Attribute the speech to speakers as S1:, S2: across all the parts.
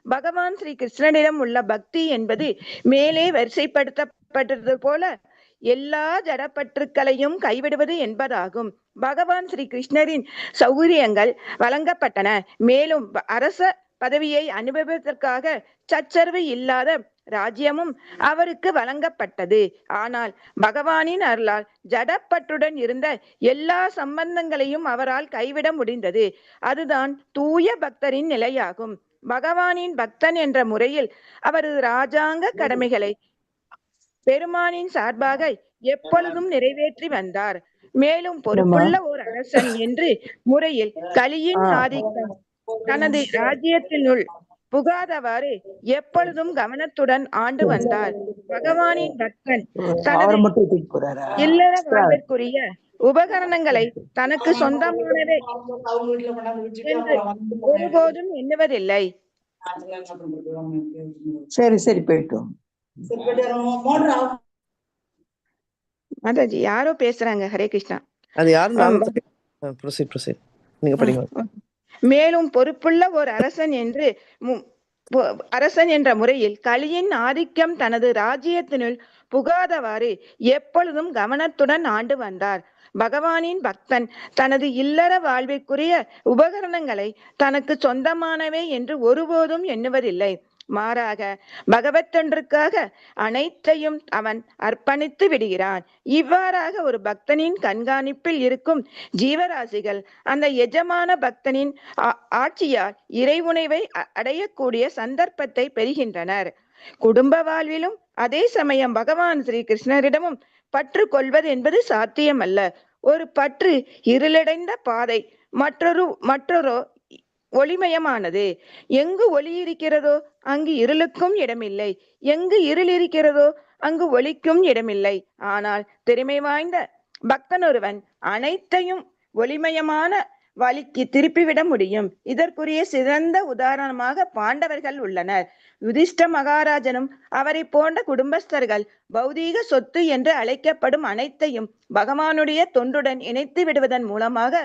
S1: பகவான் ஸ்ரீ கிருஷ்ணனிடம் உள்ள பக்தி என்பது மேலே வரிசைப்படுத்தப்பட்டது போல எல்லா ஜடப்பற்றுக்களையும் கைவிடுவது என்பதாகும். பகவான் ஸ்ரீ கிருஷ்ணரின் சௌகரியங்கள் வழங்கப்பட்டன. மேலும் அரச பதவியை அனுபவிப்பதற்காக சச்சரவு இல்லாத ராஜ்யமும் அவருக்கு வழங்கப்பட்டது. ஆனால் பகவானின் அருளால் ஜடப்பற்றுடன் இருந்த எல்லா சம்பந்தங்களையும் அவரால் கைவிட முடிந்தது. அதுதான் தூய பக்தரின் நிலையாகும். பகவானின் பக்தன் என்ற முறையில் அவரது ராஜாங்க கடமைகளை பெருமானின் சார்பாக எப்பொழுதும் நிறைவேற்றி வந்தார். மேலும் பொறுப்புள்ள ஒரு அரசன் என்று முறையில் கலியின் ஆதிக்கம் தனது ராஜ்யத்தினுள் புகாதவாறு எப்பொழுதும் கவனத்துடன் ஆண்டு வந்தார். பகவானின் பக்தன் தனது இல்லற வாழ்விற்குரிய உபகரணங்களை தனக்கு சொந்தமானவை என்று ஒருபோதும் எண்ணுவதில்லை.
S2: சரி சரி போயிட்டோம்.
S1: மாதாஜி யாரோ பேசுறாங்க. ஹரே கிருஷ்ணா.
S3: அது யாரும் நீங்க படிங்க.
S1: மேலும் பொறுப்புள்ள ஒரு அரசன் என்ற முறையில் கலியின் ஆதிக்கம் தனது ராஜ்யத்தினுள் புகாதவாறு எப்பொழுதும் கவனத்துடன் ஆண்டு வந்தார். பகவானின் பக்தன் தனது இல்லற வாழ்விற்குரிய உபகரணங்களை தனக்கு சொந்தமானவை என்று ஒருபோதும் எண்ணுவதில்லை. மாறாக பகவத்தொன்றுக்காக அனைத்தையும் அவன் அர்ப்பணித்து விடுகிறான். இவ்வாறாக ஒரு பக்தனின் கண்காணிப்பில் இருக்கும் ஜீவராசிகள் அந்த எஜமான பக்தனின் ஆட்சியால் இறைவுணவை அடையக்கூடிய சந்தர்ப்பத்தை பெறுகின்றனர். குடும்ப வாழ்விலும் அதே சமயம் பகவான் ஸ்ரீ கிருஷ்ணரிடமும் பற்று கொள்வது என்பது சாத்தியமல்ல. ஒரு பற்று இருளடைந்த பாதை, மற்றொரு ஒளிமயமானது. எங்கு ஒளி இருக்கிறதோ அங்கு இருளுக்கும் இடமில்லை, எங்கு இருள் இருக்கிறதோ அங்கு ஒளிக்கும் இடமில்லை. ஆனால் திறமை வாய்ந்த பக்தன் ஒருவன் அனைத்தையும் ஒளிமயமான வழிக்கு திருப்பிவிட முடியும். இதற்குரிய சிறந்த உதாரணமாக பாண்டவர்கள் உள்ளனர். யுதிஷ்ட மகாராஜனும் அவரை போன்ற குடும்பஸ்தர்கள் பௌதீக சொத்து என்று அழைக்கப்படும் அனைத்தையும் பகவானுடைய தொண்டுடன் இணைத்து விடுவதன் மூலமாக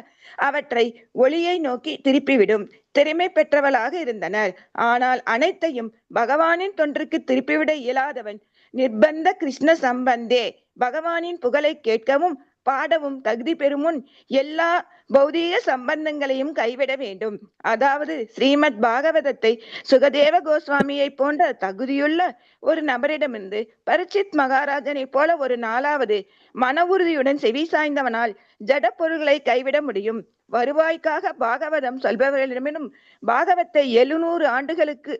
S1: அவற்றை ஒளியை நோக்கி திருப்பிவிடும் திறமை பெற்றவளாக இருந்தனர். ஆனால் அனைத்தையும் பகவானின் தொன்றுக்கு திருப்பிவிட இயலாதவன் நிர்பந்த கிருஷ்ண சம்பந்தே பகவானின் புகழை கேட்கவும் பாடவும் தகுதி பெறுமுன் எல்லா பௌதீக சம்பந்தங்களையும் கைவிட வேண்டும். அதாவது ஸ்ரீமத் பாகவதத்தை சுகதேவ கோஸ்வாமியை போன்ற தகுதியுள்ள ஒரு நபரிடமிருந்து பரீட்சித் மகாராஜனை போல ஒரு நாளாவது மன உறுதியுடன் செவி சாய்ந்தவனால் ஜட பொருள்களை கைவிட முடியும். வருவாய்க்காக பாகவதம் சொல்பவர்களிடமிடும் பாகவத்தை 700 ஆண்டுகளுக்கு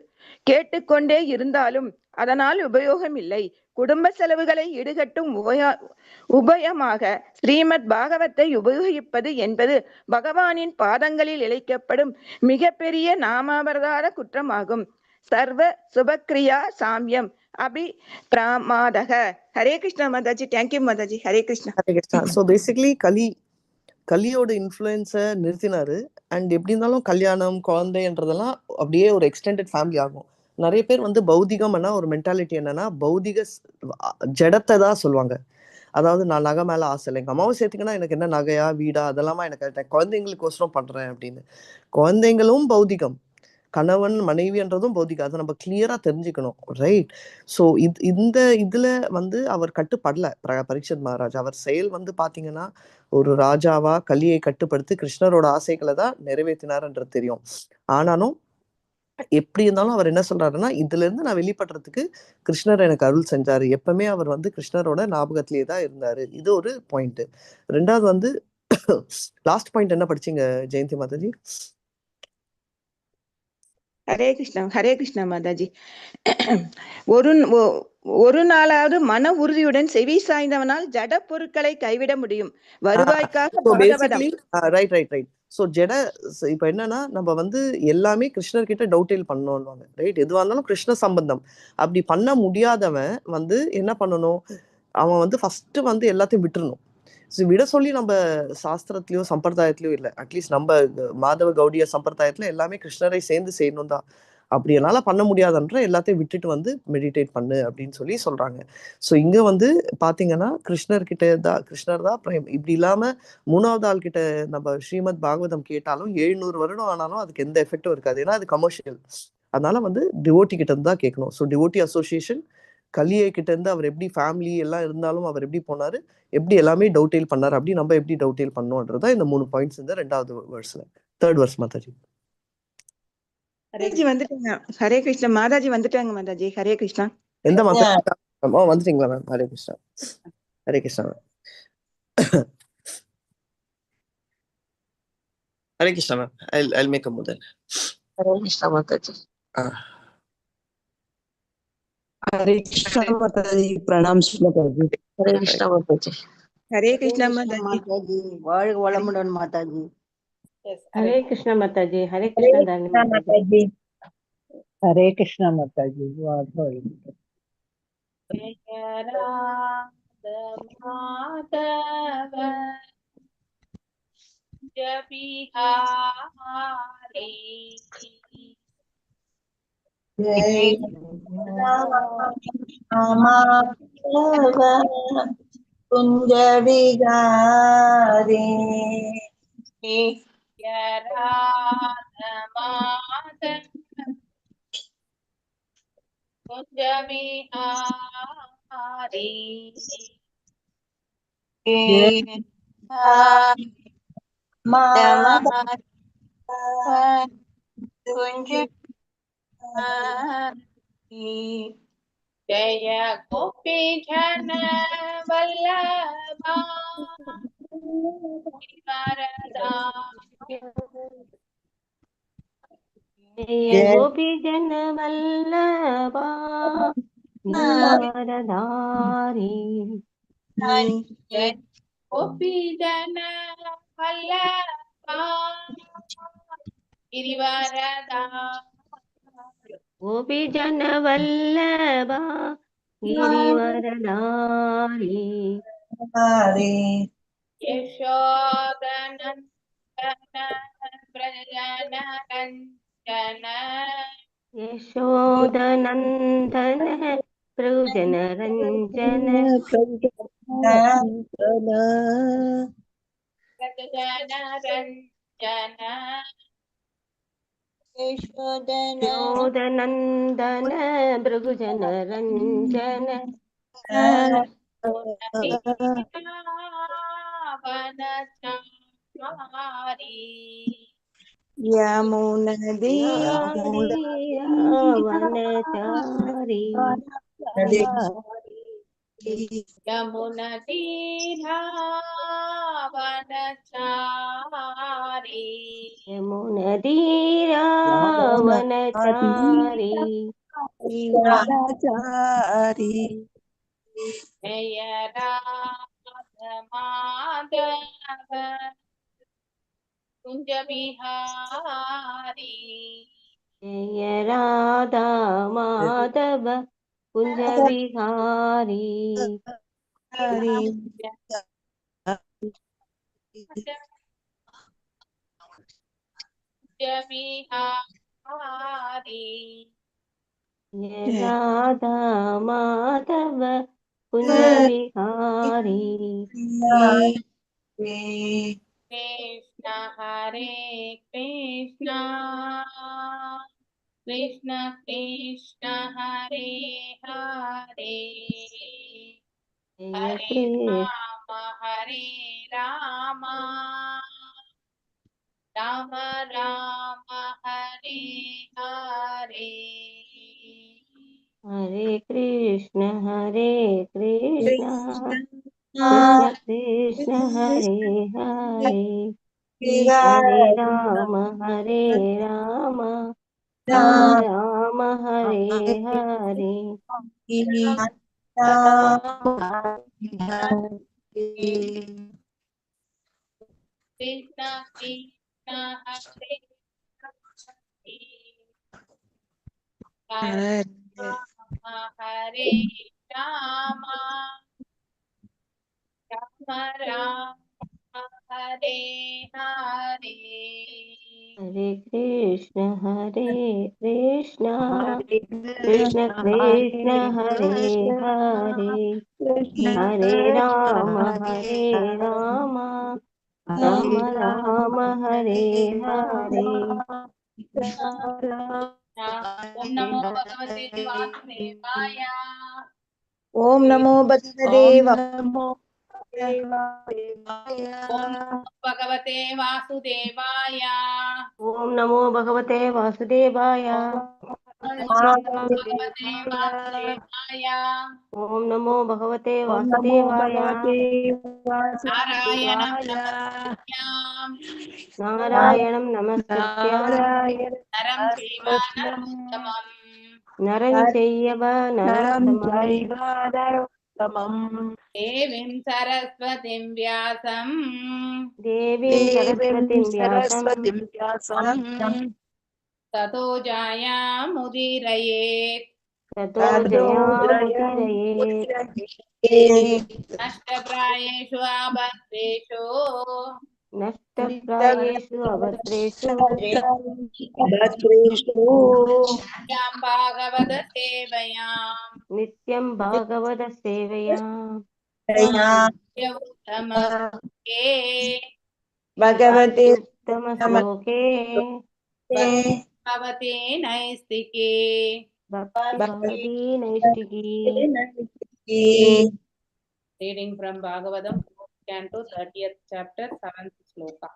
S1: கேட்டுக்கொண்டே இருந்தாலும் அதனால் உபயோகம் இல்லை. குடும்ப செலவுகளை ஈடுகட்டும் உபயமாக ஸ்ரீமத் பாகவத்தை உபயோகிப்பது என்பது பகவானின் பாதங்களில் இழைக்கப்படும் மிக பெரிய நாமாவதார குற்றமாகும். சர்வ சுபக்ரியா சாமியம் அபி பிரமாதக. Hare Krishna Mataji. Thank you Mataji. Hare Krishna.
S3: Hare Krishna. So basically கலியோட இன்ஃப்ளூயன்ஸை நிறுத்தினாரு. அண்ட் எப்படி இருந்தாலும் கல்யாணம் குழந்தைன்றதெல்லாம் அப்படியே ஒரு எக்ஸ்டெண்டட் ஃபேமிலி ஆகும். நிறைய பேர் வந்து பௌதிகம்னா ஒரு மென்டாலிட்டி என்னன்னா பௌதிக ஜடத்தை தான் சொல்லுவாங்க. அதாவது நான் நகை மேல ஆசை இல்லை, எங்க அம்மாவும் சேர்த்துக்கினா எனக்கு என்ன நகையா வீடா அதெல்லாமா எனக்கு குழந்தைங்களுக்கோசரம் பண்றேன் அப்படின்னு. குழந்தைங்களும் பௌதிகம், கணவன் மனைவின்றதும் பௌதிகம். அதை நம்ம கிளியரா தெரிஞ்சுக்கணும், ரைட்? ஸோ இதுல வந்து அவர் கட்டுப்படல பரீட்சித் மகாராஜ். அவர் செயல் வந்து பாத்தீங்கன்னா ஒரு ராஜாவா கலியை கட்டுப்படுத்தி கிருஷ்ணரோட ஆசைகளை தான் நிறைவேற்றினார்ன்றது தெரியும். ஆனாலும் எப்படி இருந்தாலும் அவர் என்ன சொல்றாருன்னா இதுல இருந்து நான் வெளிப்படுறதுக்கு கிருஷ்ணர் எனக்கு அருள் செஞ்சாரு. எப்பவுமே அவர் வந்து கிருஷ்ணரோட ஞாபகத்திலேயே தான் இருந்தாரு. இது ஒரு பாயிண்ட். ரெண்டாவது வந்து லாஸ்ட் பாயிண்ட் என்ன படிச்சீங்க ஜெயந்தி மாதாஜி?
S1: ஹரே கிருஷ்ணா. ஹரே கிருஷ்ணா மாதாஜி. ஒரு நாளாவது மன உறுதியுடன் செவி சாய்ந்தவனால் ஜட பொருட்களை கைவிட முடியும். வருவாய்க்காக
S3: ரைட். ஸோ ஜட இப்ப என்னன்னா நம்ம வந்து எல்லாமே கிருஷ்ணர் கிட்ட டவுட்டேல் பண்ணணும்வாங்க, ரைட்? எதுவாக இருந்தாலும் கிருஷ்ண சம்பந்தம். அப்படி பண்ண முடியாதவன் வந்து என்ன பண்ணணும்? அவன் வந்து ஃபர்ஸ்ட் வந்து எல்லாத்தையும் விட்டுறணும். விட சொல்லி நம்ம சாஸ்திரத்திலயோ சம்பிரதாயத்திலயோ இல்லை, அட்லீஸ்ட் நம்ம மாதவ கௌடிய சம்பிரதாயத்துல எல்லாமே கிருஷ்ணரை சேர்ந்து செய்யணும் தான். அப்படி என்னால பண்ண முடியாதுன்ற எல்லாத்தையும் விட்டுட்டு வந்து மெடிடேட் பண்ணு அப்படின்னு சொல்லி சொல்றாங்க. ஸோ இங்க வந்து பாத்தீங்கன்னா கிருஷ்ணர் தான் இப்படி இல்லாம மூணாவது ஆள் கிட்ட நம்ம ஸ்ரீமத் பாகவதம் கேட்டாலும் 700 வருடம் ஆனாலும் அதுக்கு எந்த எஃபெக்டும் இருக்காது. ஏன்னா அது கமர்ஷியல். அதனால வந்து டிவோட்டி கிட்ட இருந்து தான் கேட்கணும். ஸோ டிவோட்டி அசோசியேஷன் கலியை கிட்ட இருந்து அவர் எப்படி ஃபேமிலி எல்லாம் இருந்தாலும் அவர் எப்படி போனாரு, எப்படி எல்லாமே டவுட்டெயில் பண்ணாரு, அப்படி நம்ம எப்படி டவுட்டெயில் பண்ணோன்றதா இந்த 3 பாயிண்ட்ஸ் இந்த 2வது வெர்ஸ்ல. 3rd verse Mataji.
S1: மாதாஜி வந்துட்டாங்க. ஹரே கிருஷ்ணா. மாதாஜி வந்துட்டாங்க மாதாஜி. ஹரே கிருஷ்ணா.
S3: எந்த மாதாஜி? வந்துட்டீங்களா ma'am? Hare Krishna. Hare Krishna ma'am. Hare Krishna ma'am. I'll make a முதல்.
S2: ஹரே கிருஷ்ணா மாதாஜி.
S4: हरे कृष्णा माता जी, प्रणाम माता जी।
S2: ஹரே கிருஷ்ணா மாதாஜி.
S1: ஹரே கிருஷ்ணா மாதாஜி.
S2: வாழ்க வளமுடன் மாதாஜி.
S5: हरे कृष्णा माता जी। हरे कृष्णा दानी माता जी।
S4: हरे कृष्णा माता जी। वाह
S5: जय राधा माधव जय बिहारी
S2: जय कुंज विहारी
S5: जय राधा माधव कुंज बिहारी
S2: कुंज
S5: जय गोपी जन वल्लभा जय गोपी जन वल्लभा गिरिवरधारी जय गोपी जन वल्लभा गिरिवरधारी गोपी जन वल्लभा गिरिवरधारी यशोदनन्दन व्रजनरञ्जन यशोदनन्दन व्रजनरञ्जन यशोदनन्दन भृगुजनरञ्जन
S1: यमुनदी
S5: वनचारी यमुनदीरा वनचारी जय राधा माधव कुंज बिहारी जय राधा माधव कुंज बिहारी कुंज बिहारी जय राधा माधव कुंज बिहारी कृष्ण हरे कृष्ण कृष्ण कृष्ण हरे हरे हरे राम राम राम हरे हरे हरे कृष्ण कृष्ण कृष्ण हरे हरे हरे राम राम राम हरे हरे कृष्ण कृष्ण हरे हरे राम राम राम हरे हरे हरे कृष्ण कृष्ण कृष्ण कृष्ण हरे हरे हरे राम राम राम राम हरे हरे
S6: ओम नमो भगवते वासुदेवाय।
S2: ஓம் நமோ பகவதே
S4: नमो
S6: ओम नमो भगवते वासुदेवाय।
S5: ओम नमो भगवते वासुदेवाय।
S6: भगवते वासुदेवाय।
S5: ओम नमो भगवते वासुदेवाय।
S6: नारायणं नमस्कृत्यां
S5: नारायणं नमस्कृत्य
S6: नरं चैव नरोत्तमं
S5: नरं चैव नरोत्तमं
S6: देवीं सरस्वतीं व्यासं
S5: देवीं सरस्वतीं व्यासं
S6: ततो जायामुदीरयेत्।
S5: ततो जयामुदीरयेत्।
S6: नष्टप्रायेषु आभद्रेषु
S5: नष्टप्रायेषु अभद्रेषु
S6: नित्यां भागवत सेवयाम्
S5: नित्यं भागवत सेवयाम्
S6: उत्तमश्लोके
S2: பகவதே
S5: उत्तमश्लोके
S6: भवते नैस्तिके।
S5: भक्ति नैष्टिकी।
S6: Reading from Bhagavatam, Canto 30th chapter, 7th sloka.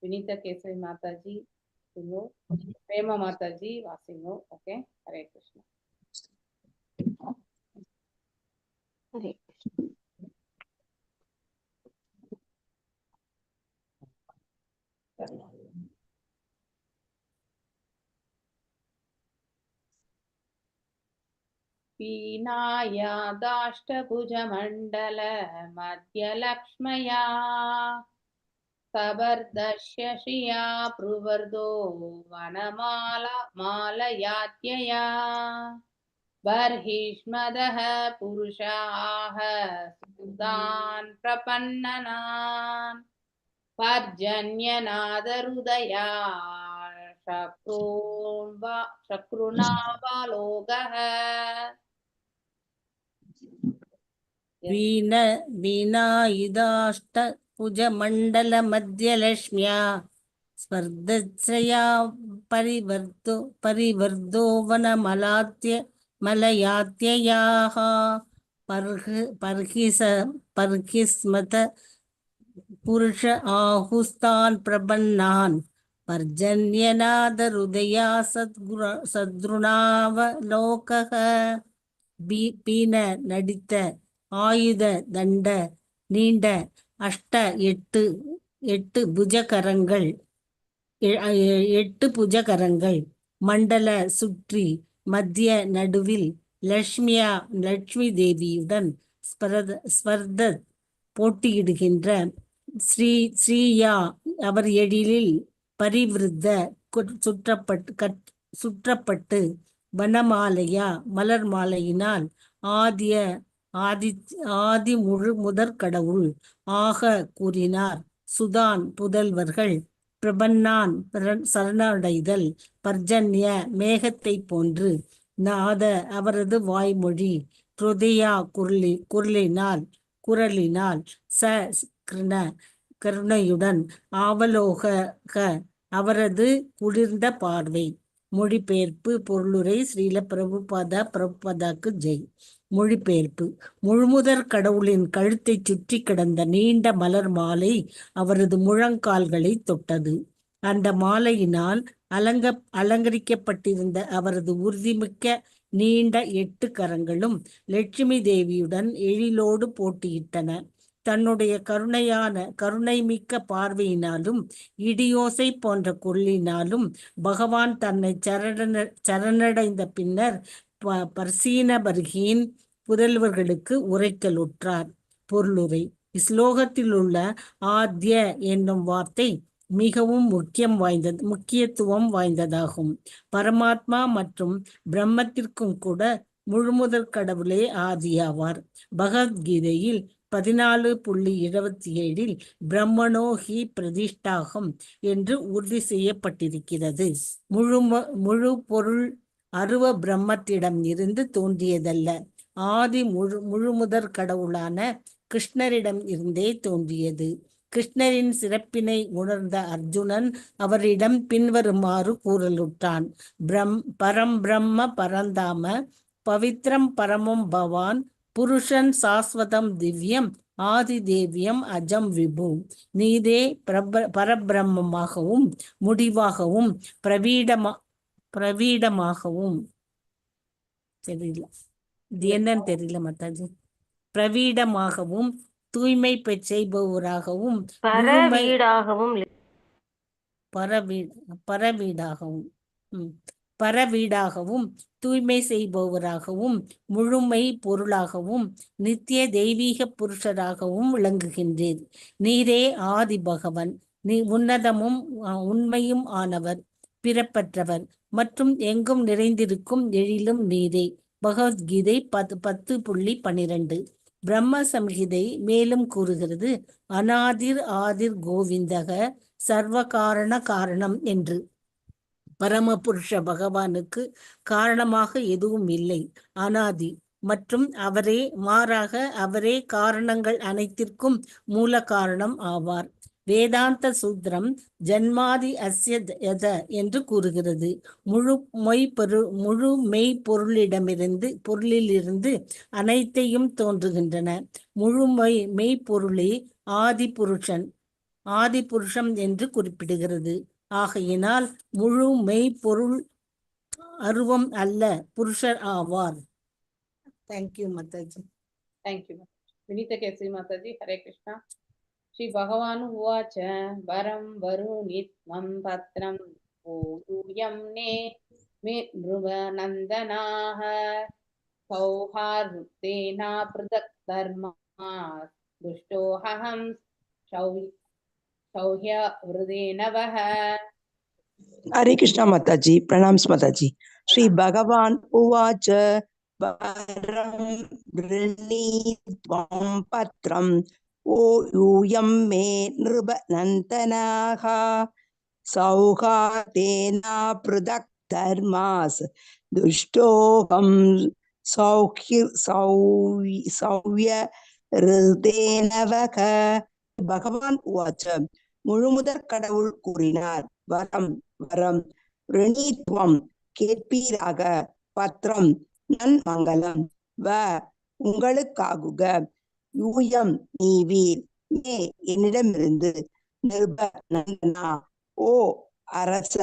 S6: Vinita Kesari Mataji, Singo, Prema Mataji, Vasingo. Okay, Hare Krishna.
S5: हरे
S6: पीनायादाष्टभुजमण्डल मध्यलक्ष्मया कबर्दस्य श्रिया प्रवर्दो वनमाला मालयात्यया बर्हिष्मदः पुरुषाः सुदान् प्रपन्ननान् पर्जन्यनादरुदया शक्रुनावलोकः।
S7: वीणायुधाष्टभुजमण्डलमध्यलक्ष्म्या स्पर्धश्रया परिवर्दो वनमलात्यमलयात्ययाः पर्हिस्मत पुरुष आहुस्तान् प्रपन्नान् पर्जन्यनादहृदया सद्रुणावलोकः। பீன நடித்த ஆயுத தண்ட நீண்ட எட்டு புஜகரங்கள் மண்டல சுற்றி மத்திய நடுவில் லட்சுமி தேவியுடன் ஸ்பர்த போட்டியிடுகின்ற ஸ்ரீயா அவர் எழிலில் பரிவிருத்த சுற்றப்பட்டு வனமாலையா மலர் மாலையினால் ஆதி முதற் கடவுள் ஆக கூறினார். சுதான் புதல்வர்கள் பிரபன்னான் சரணடைதல் பர்ஜன்ய மேகத்தை போன்று நாத அவரது வாய்மொழி ஹிருதயா குரலினால் கருணையுடன் ஆவலோக அவரது குளிர்ந்த பார்வை. மொழிபெயர்ப்பு பொருளுரை ஸ்ரீல பிரபுபாதாக்கு ஜெய். மொழிபெயர்ப்பு: முழுமுதற் கடவுளின் கழுத்தை சுற்றி கிடந்த நீண்ட மலர் மாலை அவரது முழங்கால்களை தொட்டது. அந்த மாலையினால் அலங்கரிக்கப்பட்டிருந்த அவரது உறுதிமிக்க நீண்ட 8 கரங்களும் லட்சுமி தேவியுடன் எழிலோடு போட்டியிட்டன. தன்னுடைய கருணைமிக்க பார்வையினாலும் இடியோசை போன்ற குரலினாலும் பகவான் தன்னை சரணடைந்த பின்னர் பர்சீனபர்கியின் புதல்வர்களுக்கு உரைக்கலுற்றார். பொருளுரை: இஸ்லோகத்திலுள்ள ஆத்ய என்னும் வார்த்தை மிகவும் முக்கியத்துவம் வாய்ந்ததாகும். பரமாத்மா மற்றும் பிரம்மத்திற்கும் கூட முழுமுதற் கடவுளே ஆதியாவார். பகவத்கீதையில் 14.27 பிரம்மணோ ஹி பிரதிஷ்டாகம் என்று உறுதி செய்யப்பட்டிருக்கிறது. முழு பொருள் அருவ பிரம்மத்திடம் இருந்து தோன்றியதல்ல, ஆதி முழுமுதற் கடவுளான கிருஷ்ணரிடம் இருந்தே தோன்றியது. கிருஷ்ணரின் சிறப்பினை உணர்ந்த அர்ஜுனன் அவரிடம் பின்வருமாறு கூறலுற்றான். பரம் பிரம்ம பரந்தாம பவித்ரம் பரமம் பவான் புருஷன் சாஸ்வதம் திவ்யம் ஆதி தேவியம் அஜம் விபு. நீதே பரபிரம்மமாகவும் முடிவாகவும் பிரவீடமாகவும் தெரியல, இது என்னன்னு தெரியல மாதாஜி. பிரவீடமாகவும் தூய்மை செய்பவராகவும் பரவீடாகவும் தூய்மை செய்பவராகவும் முழுமை பொருளாகவும் நித்திய தெய்வீக புருஷராகவும் விளங்குகின்றீர். நீரே ஆதி பகவன், நீ உன்னதமும் உண்மையும் ஆனவர், பிறப்பற்றவர் மற்றும் எங்கும் நிறைந்திருக்கும் எழிலும் நீரே. பகவத்கீதை 10.12. பிரம்ம சம்ஹிதை மேலும் கூறுகிறது, அநாதிர் ஆதிர் கோவிந்தக சர்வ காரண காரணம் என்று. பரமபுருஷ பகவானுக்கு காரணமாக எதுவும் இல்லை, அநாதி மற்றும் அவரே காரணங்கள் அனைத்திற்கும் மூல காரணம் ஆவார். வேதாந்த சூத்திரம் ஜன்மாதி அஸ்ய யத என்று கூறுகிறது. முழு மெய்ப்பொருளிலிருந்து அனைத்தையும் தோன்றுகின்றன. முழு மெய்ப்பொருளே ஆதி புருஷம் என்று குறிப்பிடுகிறது. ஆகையினால் முழு மெய்ப்பொருள் அருவம் அல்ல, புருஷர் ஆவார். தேங்க்யூ மாதாஜி.
S6: தேங்க்யூ. வினிதா கேசரி மாதாஜி. ஹரே கிருஷ்ணா. ஸ்ரீ பகவான் உவாச்ச வரம் வருணித்வம் பத்ரம் பூயம் நே மே நிருபநந்தனாஹ சௌஹார்தேனா ப்ருதக் தர்மா துஷ்டோஹம் சௌஹ்ய விருதேனவஹ.
S4: हरे कृष्णा माताजी, प्रणाम माताजी. श्री भगवान उवाच वरं गृह्णीत्वं पत्रं यूयं मे नृपनन्दनाः सौहार्देना पृथक् धर्मास् दुष्टोऽहं सौह्य हृदेनवः. பகவான் உவாச்ச, முழுமுதற் கடவுள் கூறினார், வரம் ரிணீத்வம் கேட்பீராக, பத்ரம் நன்மங்கலம் உங்களுக்காகுக, யூயம் நீவீர் மே என்னிடமிருந்து, நிருப நந்தனா ஓ அரச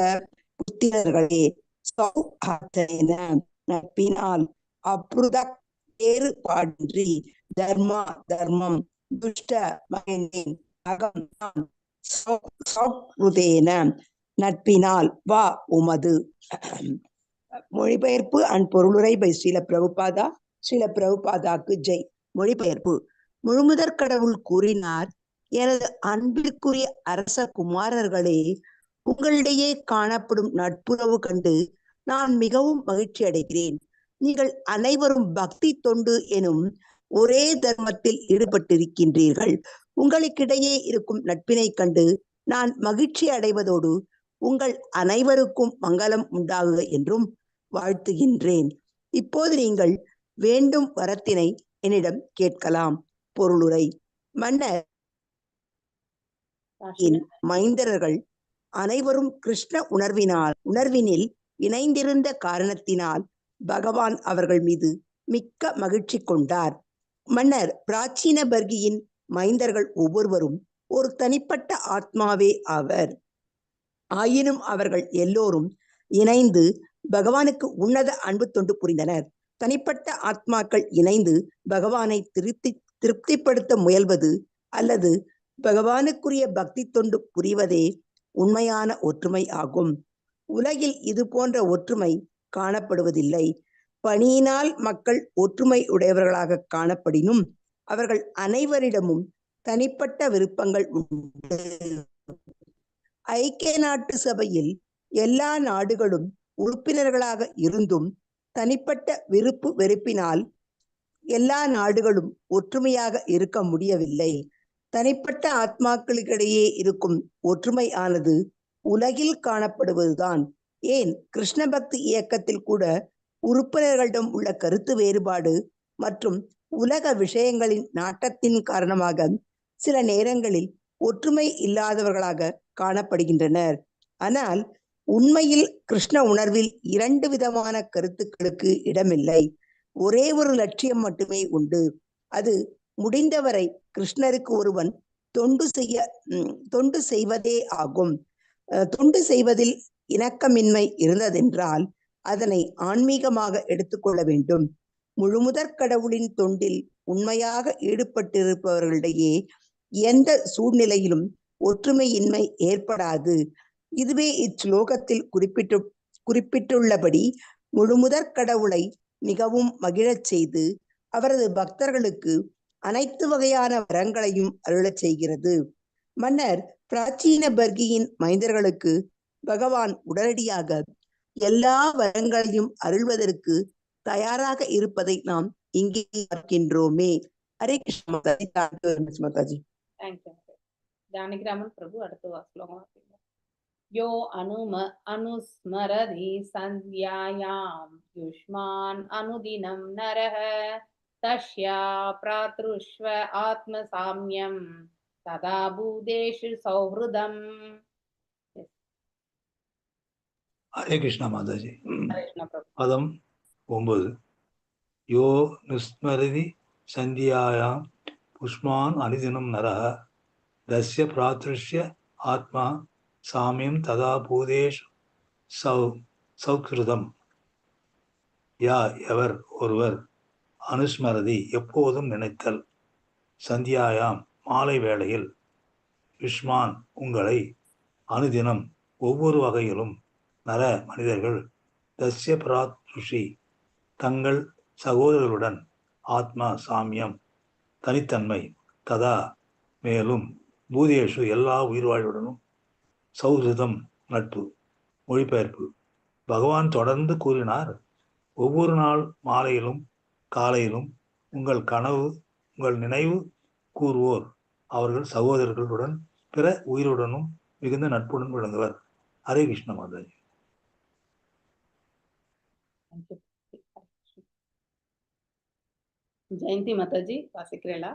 S4: புத்திரர்களே, சௌஹார்தேன நட்பினால், அப்ருதக் வேறுபாடின்றி, தர்மம் துஷ்ட மகனேன் அகம் நான், சௌஹ்ருதேன நட்பினால் வா உமது. மொழிபெயர்ப்பு அண்ட் பொருளுரை பை ஸ்ரீல பிரபுபாதா. ஸ்ரீல பிரபுபாதாக்கு ஜெய். மொழிபெயர்ப்பு. முழுமுதற் கடவுள் கூறினார், எனது அன்பிற்குரிய அரச குமாரர்களே, உங்களிடையே காணப்படும் நட்புறவு கண்டு நான் மிகவும் மகிழ்ச்சி அடைகிறேன். நீங்கள் அனைவரும் பக்தி தொண்டு எனும் ஒரே தர்மத்தில் ஈடுபட்டிருக்கின்றீர்கள். உங்களுக்கிடையே இருக்கும் நட்பினை கண்டு நான் மகிழ்ச்சி அடைவதோடு உங்கள் அனைவருக்கும் மங்களம் உண்டாகுக என்றும் வாழ்த்துகின்றேன். இப்போது நீங்கள் வேண்டும் வரத்தினை என்னிடம் கேட்கலாம். பொருளுரை. மன்னர் மைந்தர்கள் அனைவரும் கிருஷ்ண உணர்வினில் இணைந்திருந்த காரணத்தினால் பகவான் அவர்கள் மீது மிக்க மகிழ்ச்சி கொண்டார். மன்னர் பிராச்சீன பர்கியின் மைந்தர்கள் ஒவ்வொருவரும் ஒரு தனிப்பட்ட ஆத்மாவே ஆவர். ஆயினும் அவர்கள் எல்லோரும் இணைந்து பகவானுக்கு உன்னத அன்பு தொண்டு புரிந்தனர். தனிப்பட்ட ஆத்மாக்கள் இணைந்து பகவானை திருப்திப்படுத்த முயல்வது அல்லது பகவானுக்குரிய பக்தி தொண்டு புரிவதே உண்மையான ஒற்றுமை ஆகும். உலகில் இது போன்ற ஒற்றுமை காணப்படுவதில்லை. பணியினால் மக்கள் ஒற்றுமை உடையவர்களாக காணப்படினும் அவர்கள் அனைவரிடமும் தனிப்பட்ட விருப்பங்கள் உண்டு. ஐக்கிய நாட்டு சபையில் எல்லா நாடுகளும் உறுப்பினர்களாக இருந்தும் தனிப்பட்ட விருப்பு வெறுப்பினால் எல்லா நாடுகளும் ஒற்றுமையாக இருக்க முடியவில்லை. தனிப்பட்ட ஆத்மாக்களுக்கிடையே இருக்கும் ஒற்றுமை ஆனது உலகில் காணப்படுவதுதான். ஏன் கிருஷ்ண பக்தி இயக்கத்தில் கூட உறுப்பினர்களிடம் உள்ள கருத்து வேறுபாடு மற்றும் உலக விஷயங்களின் நாட்டத்தின் காரணமாக சில நேரங்களில்
S8: ஒற்றுமை இல்லாதவர்களாக காணப்படுகின்றனர். ஆனால் உண்மையில் கிருஷ்ண உணர்வில் 2 விதமான கருத்துக்களுக்கு இடமில்லை. ஒரே ஒரு லட்சியம் மட்டுமே உண்டு. அது முடிந்தவரை கிருஷ்ணருக்கு ஒருவன் தொண்டு செய்வதே ஆகும். தொண்டு செய்வதில் இணக்கமின்மை இருந்ததென்றால் அதனை ஆன்மீகமாக எடுத்துக்கொள்ள வேண்டும். முழுமுதற் கடவுளின் தொண்டில் உண்மையாக ஈடுபட்டிருப்பவர்களிடையே எந்த சூழ்நிலையிலும் ஒற்றுமையின்மை ஏற்படாது. இதுவே இச்லோகத்தில் குறிப்பிட்டுள்ளபடி முழுமுதற் கடவுளை மிகவும் மகிழச் செய்து அவரது பக்தர்களுக்கு அனைத்து வகையான வரங்களையும் அருளச் செய்கிறது. மன்னர் பிராச்சீன பர்கியின் மைந்தர்களுக்கு பகவான் உடனடியாக எல்லா வரங்களையும் அருள்வதற்கு தயாராக இருப்பதை நாம் இங்கே பார்க்கின்றோமே. ஹரே கிருஷ்ண மாதாஜி.
S6: ஜானகிராமன் பிரபு அடுத்த ஸ்லோகம். யோ அனுஸ்மரதி சந்த்யாயாம் யுஷ்மான் அனுதினம் நரஹ தஸ்யா பிராத்ருஷ்வ ஆத்மசாம்யம் ததா பூதேஷு சௌஹ்ருதம்.
S9: ஹரே கிருஷ்ணா மாதாஜி. பதம் 9. யோ நுஸ்மரதி சந்தியாயாம் புஷ்மான் அனுதினம் நரஹ தஸ்ய பிராத்ருஷ்ய ஆத்மா சாமியம் ததா பூதேஷு சௌஹ்ருதம். எவர் ஒருவர் அனுஸ்மரதி எப்போதும் நினைத்தல், சந்தியாயாம் மாலை வேளையில், யுஷ்மான் உங்களை, அனுதினம் ஒவ்வொரு வகையிலும், நர மனிதர்கள், தஸ்ய பிராத்ருஷி தங்கள் சகோதரர்களுடன், ஆத்மா சாமியம் தனித்தன்மை, ததா மேலும், பூதேஷு எல்லா உயிர்வாழ்வுடனும், சௌஹ்ருதம் நட்பு. மொழிபெயர்ப்பு. பகவான் தொடர்ந்து கூறினார், ஒவ்வொரு நாள் மாலையிலும் காலையிலும் உங்கள் கனவு, உங்கள் நினைவு கூறுவோர் அவர்கள் சகோதரர்களுடன் பிற உயிருடனும் மிகுந்த நட்புடன் விளங்குவர். ஹரே கிருஷ்ண மாதாஜி.
S6: ஜெயந்தி மாதாஜி வாசிக்கிறேளா?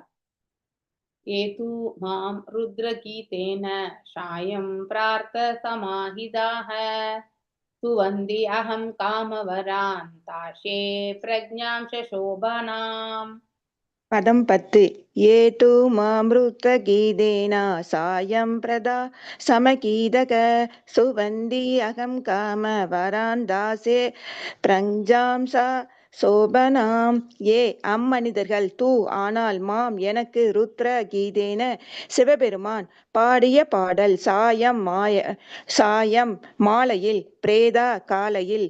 S6: ஏது மாம் ருத்ரகீதேன ஷாயம் பிரார்த்த சமாஹிதாஹ துவந்தி அஹம் காமவரான் தாஷே பிரஜ்ஞாம் சோபனாம்.
S1: பதம் 10. ஏது மாம்ருத கீதேன சாயம் பிரதா சமகீதக சுவந்தி அகம் காம வரான் தாசே பிரஞ்சாம் சோபனாம். அம்மனிதர்கள் தூ ஆனால் மாம் எனக்கு ருத்ர கீதேன சிவபெருமான் பாடிய பாடல் சாயம் மாலையில் பிரேதா காலையில்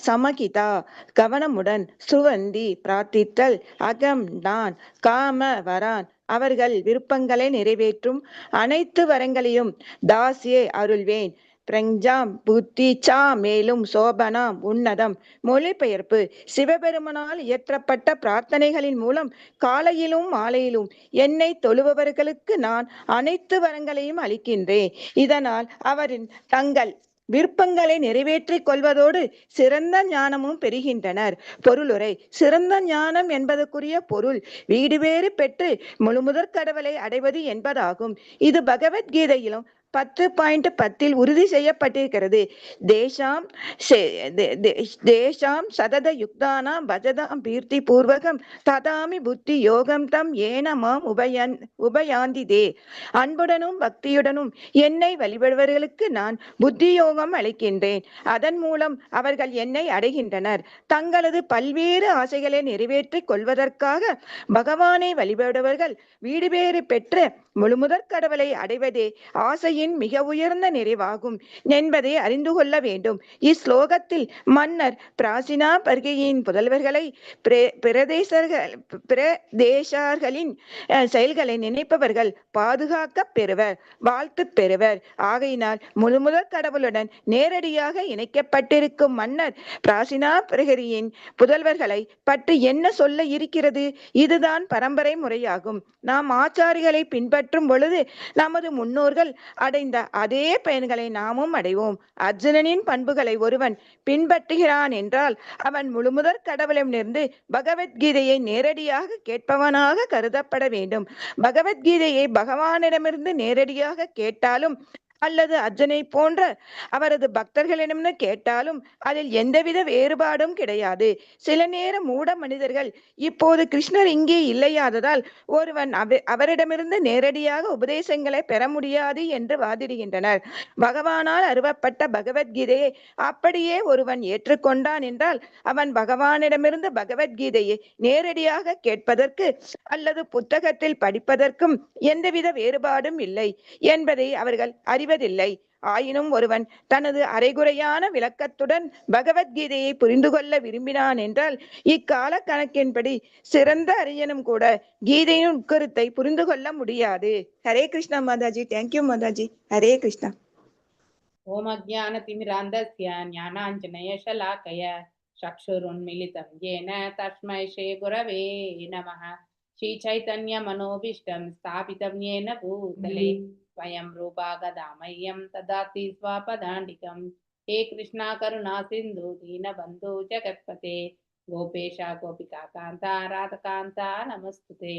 S1: சமகிதா கவனமுடன் சுவந்தி பிரார்த்தித்தல் அகம் நான் காம வரான் அவர்கள் விருப்பங்களை நிறைவேற்றும் அனைத்து வரங்களையும் தாசியே அருள்வேன். பிரஞ்சாம் புத்தி சா மேலும் சோபனாம் உன்னதம். மொழிபெயர்ப்பு. சிவபெருமனால் இயற்றப்பட்ட பிரார்த்தனைகளின் மூலம் காலையிலும் மாலையிலும் என்னை தொழுபவர்களுக்கு நான் அனைத்து வரங்களையும் அளிக்கின்றேன். இதனால் அவரின் தங்கள் விருப்பங்களை நிறைவேற்றிக் கொள்வதோடு சிறந்த ஞானமும் பெறுகின்றனர். பொருளுரை. சிறந்த ஞானம் என்பதற்குரிய பொருள் வீடு வேறு பெற்று முழுமுதற் கடவுளை அடைவது என்பதாகும். இது பகவத்கீதையிலும் 10.10 உறுதி செய்யப்பட்டிருக்கிறது. தேசாம் சதத யுக்தானாம் பஜதாம் பீர்த்தி பூர்வகம் ததாமி புத்தி யோகம் தம் ஏன மாம் உபயாந்திதே. அன்புடனும் பக்தியுடனும் என்னை வழிபடுவர்களுக்கு நான் புத்தி யோகம் அளிக்கின்றேன். அதன் மூலம் அவர்கள் என்னை அடைகின்றனர். தங்களது பல்வேறு ஆசைகளை நிறைவேற்றிக் கொள்வதற்காக பகவானை வழிபடுவர்கள் வீடு பேறு பெற்று முழுமுதற் கடவுளை அடைவதே ஆசையின் மிக உயர்ந்த நிறைவாகும் என்பதை அறிந்து கொள்ள வேண்டும். இஸ்லோகத்தில் மன்னர் பிராசினா பர்கையின் புதல்வர்களை பிரதேசர்களின் செயல்களை நினைப்பவர்கள் பாதுகாக்க பெறுவர், வாழ்த்து பெறுவர். ஆகையினால் முழுமுதற் கடவுளுடன் நேரடியாக இணைக்கப்பட்டிருக்கும் மன்னர் பிராசினா பர்கையின் புதல்வர்களை பற்றி என்ன சொல்ல இருக்கிறது? இதுதான் பரம்பரை முறையாகும். நாம் ஆச்சாரிகளை பின்பற்றும் பொழுது நமது முன்னோர்கள் அடைந்த அதே பயன்களை நாமும் அடைவோம். அர்ஜுனனின் பண்புகளை ஒருவன் பின்பற்றுகிறான் என்றால் அவன் முழுமுதற் கடவுளிடமிருந்து பகவத்கீதையை நேரடியாக கேட்பவனாக கருதப்பட வேண்டும். பகவத்கீதையை பகவானிடமிருந்து நேரடியாக கேட்டாலும் அல்லது அர்ஜுனை போன்ற அவரது பக்தர்களிடமிருந்து கேட்டாலும் அதில் எந்தவித வேறுபாடும் கிடையாது. சில நேரம் மூட மனிதர்கள் இப்போது கிருஷ்ணர் இங்கே இல்லையாததால் ஒருவன் அவரிடமிருந்து நேரடியாக உபதேசங்களை பெற முடியாது என்று வாதிடுகின்றனர். பகவானால் அருவப்பட்ட பகவத்கீதையை அப்படியே ஒருவன் ஏற்றுக்கொண்டான் என்றால் அவன் பகவானிடமிருந்து பகவத்கீதையை நேரடியாக கேட்பதற்கு அல்லது புத்தகத்தில் படிப்பதற்கும் எந்தவித வேறுபாடும் இல்லை என்பதை அவர்கள் அறிவதில்லை. ஆயினும் ஒருவன் தனது அரைகுறையான விளக்கத்துடன் பகவத்கீதையை புரிந்து கொள்ள விரும்பினான் என்றால் இக்கால கணக்கின்படி சிறந்த அறிஞனும் கூட கீதையின் உட்கருத்தை புரிந்து கொள்ள முடியாது. ஹரே கிருஷ்ணா மாதாஜி. தேங்க்யூ மாதாஜி. ஹரே கிருஷ்ணா.
S6: ஓம் அஜ்ஞானதிமிராந்தஸ்ய ஞானாஞ்சனயசலாக்கய சக்ஷுருன்மிலிதம் ஏன தஸ்மை ஸ்ரீ குரவே நமः. ஸ்ரீ சைதன்ய மனோபீஷ்டம் ஸ்தாபிதம் ஏன பூதலே ஸ்வயம் ரூபா கதாமய்யம் ததாதி ஸ்வபதாண்டிகம். ஹே கிருஷ்ணா கருணா சிந்து தீனபந்து ஜகத்பதே கோபேஷா கோபிகா காந்தா ராதகாந்தா நமஸ்துதே.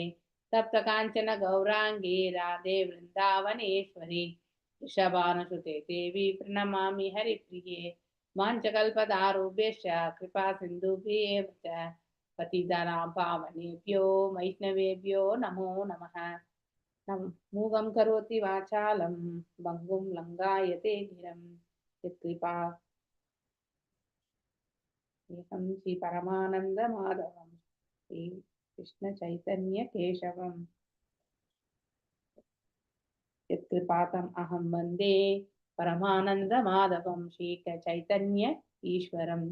S6: சப்த காஞ்சன கௌராங்கி ராதே விருந்தாவனேஸ்வரி ரிஷபானுசுதே தேவி பிரணமாமி ஹரிப்ரியே. வாஞ்சகல்பதாரூபேஷ கிருபா சிந்துபியேவ ச பதிதானாं பாவனேभ्यो வைஷ்ணவேभ्यो நமோ நமः. மூகம் கரோதி வாசாலம் பங்கும் லங்காயதே கிரம் யத்கிருபா ஏகம் ஸ்ரீ பரமானந்த மாதவம் ஸ்ரீ கிருஷ்ண சைதன்ய கேசவம் யத்கிருபாதம் அஹம் வந்தே பரமானந்த மாதவம் ஸ்ரீ சைதன்ய ஈஸ்வரம்.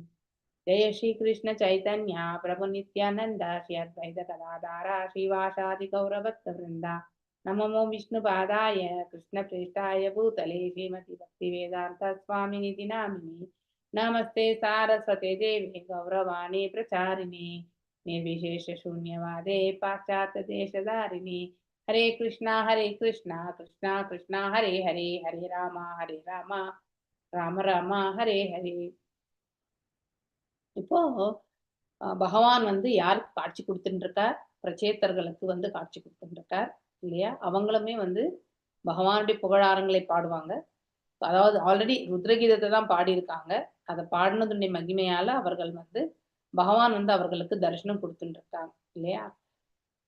S6: जय श्री कृष्ण चैतन्य प्रभु नित्यानंद श्री अद्वैत गदाधारा श्रीवासादि गौरभक्त वृंदा. नमो विष्णुपादाय कृष्ण प्रेष्ठाय भूतले श्रीमती भक्ति वेदांत स्वामिनिति नामिने. नमस्ते सारस्वते देवे गौरवाणी प्रचारिणे निर्विशेष शून्यवादे पाश्चात्य देशधारिणे. हरे कृष्णा कृष्णा कृष्णा हरे हरे हरे राम राम राम हरे हरे. இப்போ பகவான் வந்து யாருக்கு காட்சி கொடுத்துட்டு இருக்கார்? பிரச்சேத்தர்களுக்கு வந்து காட்சி கொடுத்துட்டு இருக்கார் இல்லையா? அவங்களுமே வந்து பகவானுடைய புகழாரங்களை பாடுவாங்க. அதாவது ஆல்ரெடி ருத்ரகீதத்தை தான் பாடியிருக்காங்க. அதை பாடினதுடைய மகிமையால அவர்கள் வந்து பகவான் வந்து அவர்களுக்கு தரிசனம் கொடுத்துட்டு இருக்காங்க இல்லையா?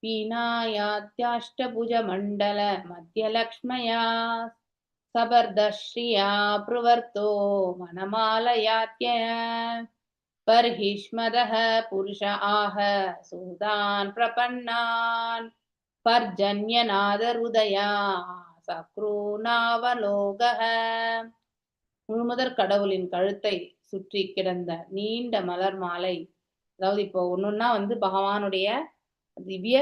S6: பீனாயாத்யாஷ்டபுஜ மண்டல மத்தியலக்ஷ்மயா சபர்தஸ்ரீயா பிரவர்த்தோ மனமாலயாத்ய பர்ஹிஷ்மதஹ புருஷ ஆஹ சூதான் பிரபன்னான் பர்ஜன்யநாதருதயா சக்ரூநாவலோகஹ. முழுமுதற் கடவுளின் கழுத்தை சுற்றி கிடந்த நீண்ட மலர் மாலை. அதாவது இப்போ ஒன்னொன்னா வந்து பகவானுடைய திவ்ய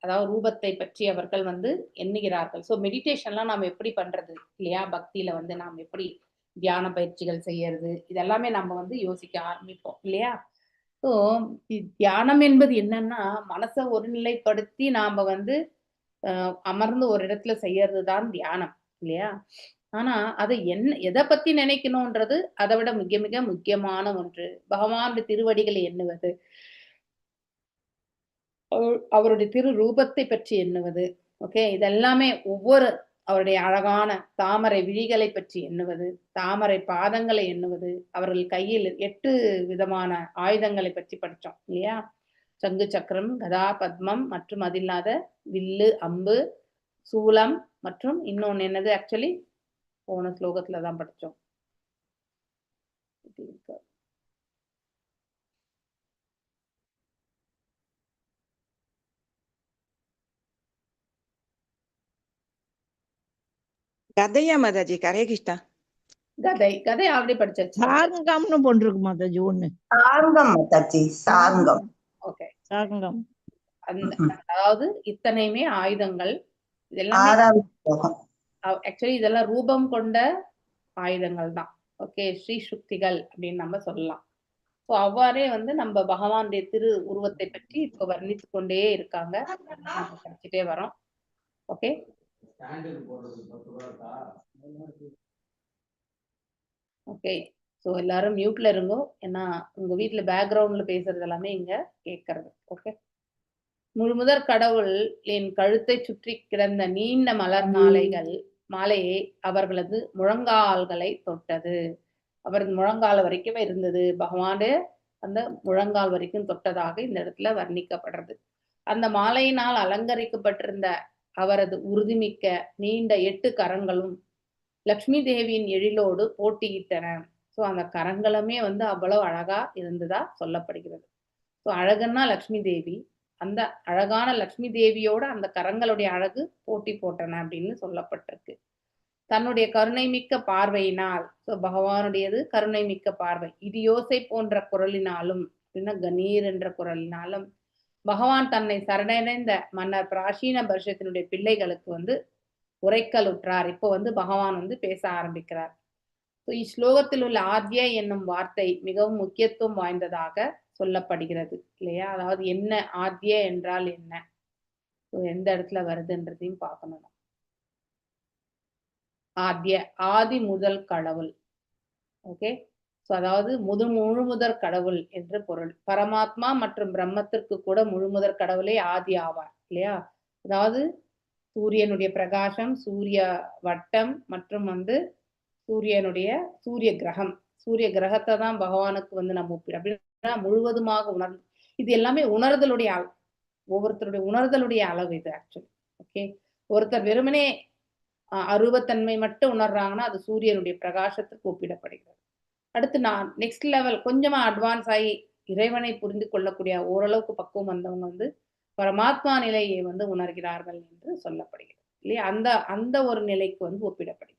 S6: அதாவது ரூபத்தை பற்றி அவர்கள் வந்து எண்ணுகிறார்கள். ஸோ மெடிடேஷன்லாம் நாம் எப்படி பண்றது இல்லையா? பக்தியில வந்து நாம் எப்படி தியான பயிற்சிகள் செய்யறது இதெல்லாமே நம்ம வந்து யோசிக்க ஆரம்பிப்போம் இல்லையா? ஸோ தியானம் என்பது என்னன்னா மனசை ஒருநிலைப்படுத்தி நாம வந்து அமர்ந்து ஒரு இடத்துல செய்யறது தான் தியானம் இல்லையா? ஆனா அதை எதை பத்தி நினைக்கணும்ன்றது அதை விட மிக மிக முக்கியமான ஒன்று. பகவானுடைய திருவடிகளை எண்ணுவது, அவருடைய திரு ரூபத்தை பற்றி எண்ணுவது. ஓகே, இதெல்லாமே ஒவ்வொரு அவருடைய அழகான தாமரை விழிகளை பற்றி எண்ணுவது, தாமரை பாதங்களை எண்ணுவது, அவர்கள் கையில் 8 விதமான ஆயுதங்களை பற்றி படித்தோம் இல்லையா? சங்கு சக்கரம் கதா பத்மம் மற்றும் அதில்லாத வில்லு அம்பு சூலம் மற்றும் இன்னொன்னு என்னது ஆக்சுவலி போன ஸ்லோகத்துல தான் படித்தோம்.
S1: கதையா மாதாஜி? ஹரே கிருஷ்ணா.
S6: கதை ஆல்ரெடி படிச்சாச்சு.
S4: சார்ங்கம்னு போட்டிருக்கு மாதாஜி. ஒண்ணு
S8: சார்ங்கம் மாதாஜி, சார்ங்கம்.
S6: ஓகே,
S4: சார்ங்கம்.
S6: அதாவது இத்தனையுமே ஆயுதங்கள். இதெல்லாம் ஆக்சுவலி இதெல்லாம் ரூபம் கொண்ட ஆயுதங்கள் தான். ஓகே, ஸ்ரீ சுக்திகள் அப்படின்னு நம்ம சொல்லலாம். ஸோ அவ்வாறே வந்து நம்ம பகவானுடைய திரு உருவத்தை பற்றி இப்போ வர்ணித்து கொண்டே இருக்காங்க, நம்ம படிச்சுட்டே வரோம். ஓகே, ஓகே, ஸோ எல்லாரும் மியூட்ல இருங்கோ. ஏன்னா உங்க வீட்டுல பேக்ரவுண்ட்ல பேசுறது எல்லாமே இங்க கேட்கறது. ஓகே. முழுமுதற் கடவுள் என் கழுத்தை சுற்றி கிடந்த நீண்ட மலர் மாலையை அவர்களது முழங்கால்களை தொட்டது. அவரது முழங்கால் வரைக்கும் இருந்தது. பகவானு அந்த முழங்கால் வரைக்கும் தொட்டதாக இந்த இடத்துல வர்ணிக்கப்படுறது. அந்த மாலையினால் அலங்கரிக்கப்பட்டிருந்த அவரது உறுதிமிக்க நீண்ட 8 கரங்களும் லக்ஷ்மி தேவியின் எழிலோடு போட்டியிட்டன. ஸோ அந்த கரங்களுமே வந்து அவ்வளவு அழகா இருந்ததா சொல்லப்படுகிறது. ஸோ அழகுன்னா லக்ஷ்மி தேவி, அந்த அழகான லக்ஷ்மி தேவியோட அந்த கரங்களுடைய அழகு போட்டி போட்டன அப்படின்னு சொல்லப்பட்டிருக்கு. தன்னுடைய கருணை மிக்க பார்வையினால், ஸோ பகவானுடையது கருணை மிக்க பார்வை, இடியோசை போன்ற குரலினாலும் அப்படின்னா கணீர் என்ற குரலினாலும் பகவான் தன்னை சரணடைந்த மன்னர் பிராசீன பர்ஷத்தினுடைய பிள்ளைகளுக்கு வந்து உரைக்கலுற்றார். இப்போ வந்து பகவான் வந்து பேச ஆரம்பிக்கிறார். இஸ்லோகத்தில் உள்ள ஆத்ய என்னும் வார்த்தை மிகவும் முக்கியத்துவம் வாய்ந்ததாக சொல்லப்படுகிறது இல்லையா? அதாவது என்ன ஆத்ய என்றால் என்ன, எந்த இடத்துல வருதுன்றதையும் பார்க்கணும். ஆத்ய ஆதி முதல் கடவுள். ஓகே, ஸோ அதாவது முழுமுதற் கடவுள் என்று பொருள். பரமாத்மா மற்றும் பிரம்மத்திற்கு கூட முழுமுதற் கடவுளே ஆதி ஆவார் இல்லையா? அதாவது சூரியனுடைய பிரகாசம், சூரிய வட்டம் மற்றும் வந்து சூரிய கிரகம், சூரிய கிரகத்தை தான் பகவானுக்கு வந்து நம்ம அப்படின்னா முழுவதுமாக உணர்ந்து, இது எல்லாமே உணர்தலுடைய ஒவ்வொருத்தருடைய உணர்தலுடைய அளவு இது ஆக்சுவலி. ஓகே, ஒருத்தர் வெறுமனே அருவத்தன்மை மட்டும் உணர்றாங்கன்னா அது சூரியனுடைய பிரகாசத்துக்கு ஒப்பிடப்படுகிறது. அடுத்து நான் நெக்ஸ்ட் லெவல் கொஞ்சமா அட்வான்ஸ் ஆகி இறைவனை புரிந்து கொள்ளக்கூடிய ஓரளவுக்கு பக்குவம் வந்தவங்க வந்து பரமாத்மா நிலையை வந்து உணர்கிறார்கள் என்று சொல்லப்படுகிறது இல்லையா? அந்த ஒரு நிலைக்கு வந்து ஒப்பிடப்படுகிறது.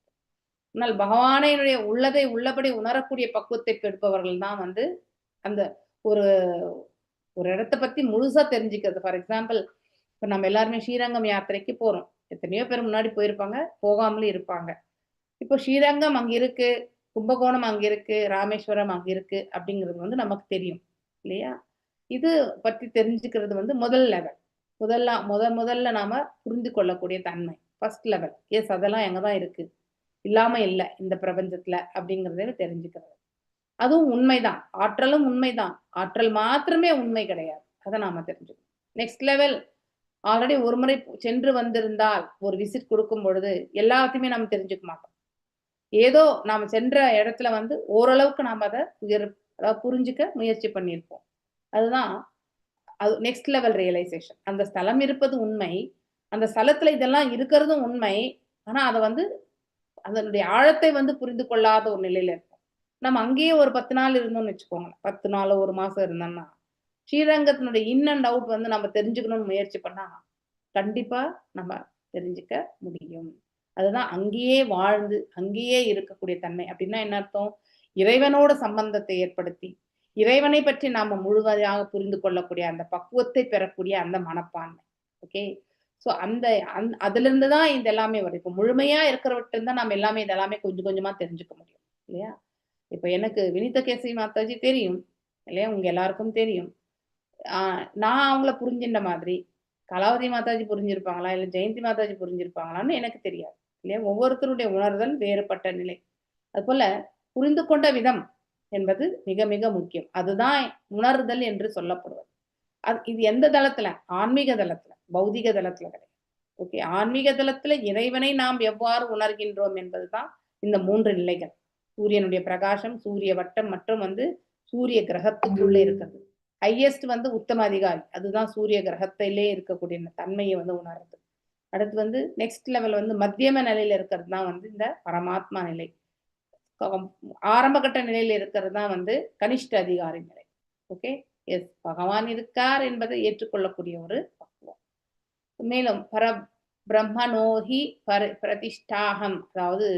S6: ஆனால் பகவானையுடைய உள்ளதை உள்ளபடி உணரக்கூடிய பக்குவத்தை பெறுபவர்கள் தான் வந்து அந்த ஒரு இடத்தை பத்தி முழுசா தெரிஞ்சுக்கிறது. ஃபார் எக்ஸாம்பிள், இப்போ நம்ம எல்லாருமே ஸ்ரீரங்கம் யாத்திரைக்கு போறோம். எத்தனையோ பேர் முன்னாடி போயிருப்பாங்க, போகாமலே இருப்பாங்க. இப்போ ஸ்ரீரங்கம் அங்க இருக்கு, கும்பகோணம் அங்க இருக்கு, ராமேஸ்வரம் அங்க இருக்கு அப்படிங்கிறது வந்து நமக்கு தெரியும் இல்லையா? இது பற்றி தெரிஞ்சுக்கிறது வந்து முதல் லெவல். முதல்ல நாம புரிந்து கொள்ளக்கூடிய தன்மை ஃபர்ஸ்ட் லெவல். எஸ், அதெல்லாம் எங்கதான் இருக்கு, இல்லாம இல்லை இந்த பிரபஞ்சத்துல அப்படிங்கிறத தெரிஞ்சுக்கிறது. அதுவும் உண்மைதான், ஆற்றலும் உண்மைதான். ஆற்றல் மாத்திரமே உண்மை கிடையாது, அதை நாம தெரிஞ்சுக்கணும். நெக்ஸ்ட் லெவல், ஆல்ரெடி ஒரு முறை சென்று வந்திருந்தால் ஒரு விசிட் கொடுக்கும் பொழுது எல்லாத்தையுமே நம்ம தெரிஞ்சுக்க மாட்டோம். ஏதோ நாம சென்ற இடத்துல வந்து ஓரளவுக்கு நாம அதை அதாவது புரிஞ்சுக்க முயற்சி பண்ணியிருப்போம். அதுதான் அது நெக்ஸ்ட் லெவல் ரியலைசேஷன். அந்த ஸ்தலம் இருப்பது உண்மை, அந்த ஸ்தலத்துல இதெல்லாம் இருக்கிறதும் உண்மை. ஆனா அதை வந்து அதனுடைய ஆழத்தை வந்து புரிந்து கொள்ளாத ஒரு நிலையில இருக்கும். நம்ம அங்கேயே ஒரு 10 நாள் இருந்தோம்னு வச்சுக்கோங்க, 10 நாள் 1 மாசம் இருந்தோம்னா ஸ்ரீரங்கத்தினுடைய இன் அண்ட் அவுட் வந்து நம்ம தெரிஞ்சுக்கணும்னு முயற்சி பண்ணா கண்டிப்பா நம்ம தெரிஞ்சுக்க முடியும். அதுதான் அங்கேயே வாழ்ந்து அங்கேயே இருக்கக்கூடிய தன்மை. அப்படின்னா என்ன அர்த்தம்? இறைவனோட சம்பந்தத்தை ஏற்படுத்தி இறைவனை பற்றி நாம முழுவதாக புரிந்து கொள்ளக்கூடிய அந்த பக்குவத்தை பெறக்கூடிய அந்த மனப்பான்மை. ஓகே, ஸோ அதுல இருந்துதான் இது எல்லாமே வரும். இப்போ முழுமையா இருக்கிறவற்று இருந்தா நம்ம எல்லாமே இதெல்லாமே கொஞ்சம் கொஞ்சமா தெரிஞ்சுக்க முடியும் இல்லையா? இப்போ எனக்கு வினித கேசரி மாதாஜி தெரியும் இல்லையா? உங்க எல்லாருக்கும் தெரியும். நான் அவங்கள புரிஞ்சின்ற மாதிரி கலாவதி மாதாஜி புரிஞ்சிருப்பாங்களா, இல்லை ஜெயந்தி மாதாஜி புரிஞ்சிருப்பாங்களான்னு எனக்கு தெரியாது இல்லையா? ஒவ்வொருத்தருடைய உணர்தல் வேறுபட்ட நிலை. அது போல புரிந்து கொண்ட விதம் என்பது மிக மிக முக்கியம். அதுதான் உணர்தல் என்று சொல்லப்படுவது. இது எந்த தளத்துல? ஆன்மீக தளத்துல, பௌதிக தளத்துல கிடையாது. ஓகே, ஆன்மீக தளத்துல இறைவனை நாம் எவ்வாறு உணர்கின்றோம் என்பதுதான் இந்த 3 நிலைகள். சூரியனுடைய பிரகாசம், சூரிய வட்டம் மற்றும் வந்து சூரிய கிரகத்துக்குள்ளே இருக்கிறது. ஹையஸ்ட் வந்து உத்தம அதிகாரி, அதுதான் சூரிய கிரகத்திலே இருக்கக்கூடிய தன்மையை வந்து உணர்றது. அடுத்து வந்து நெக்ஸ்ட் லெவல் வந்து மத்தியம நிலையில இருக்கிறது தான் வந்து இந்த பரமாத்மா நிலை. ஆரம்ப கட்ட நிலையில இருக்கிறது தான் வந்து கனிஷ்ட அதிகாரி நிலை. ஓகே, எஸ், பகவான் இருக்கார் என்பதை ஏற்றுக்கொள்ளக்கூடிய ஒரு பக்குவம். மேலும் பிரம்மனோஹி பிரதிஷ்டாகம், அதாவது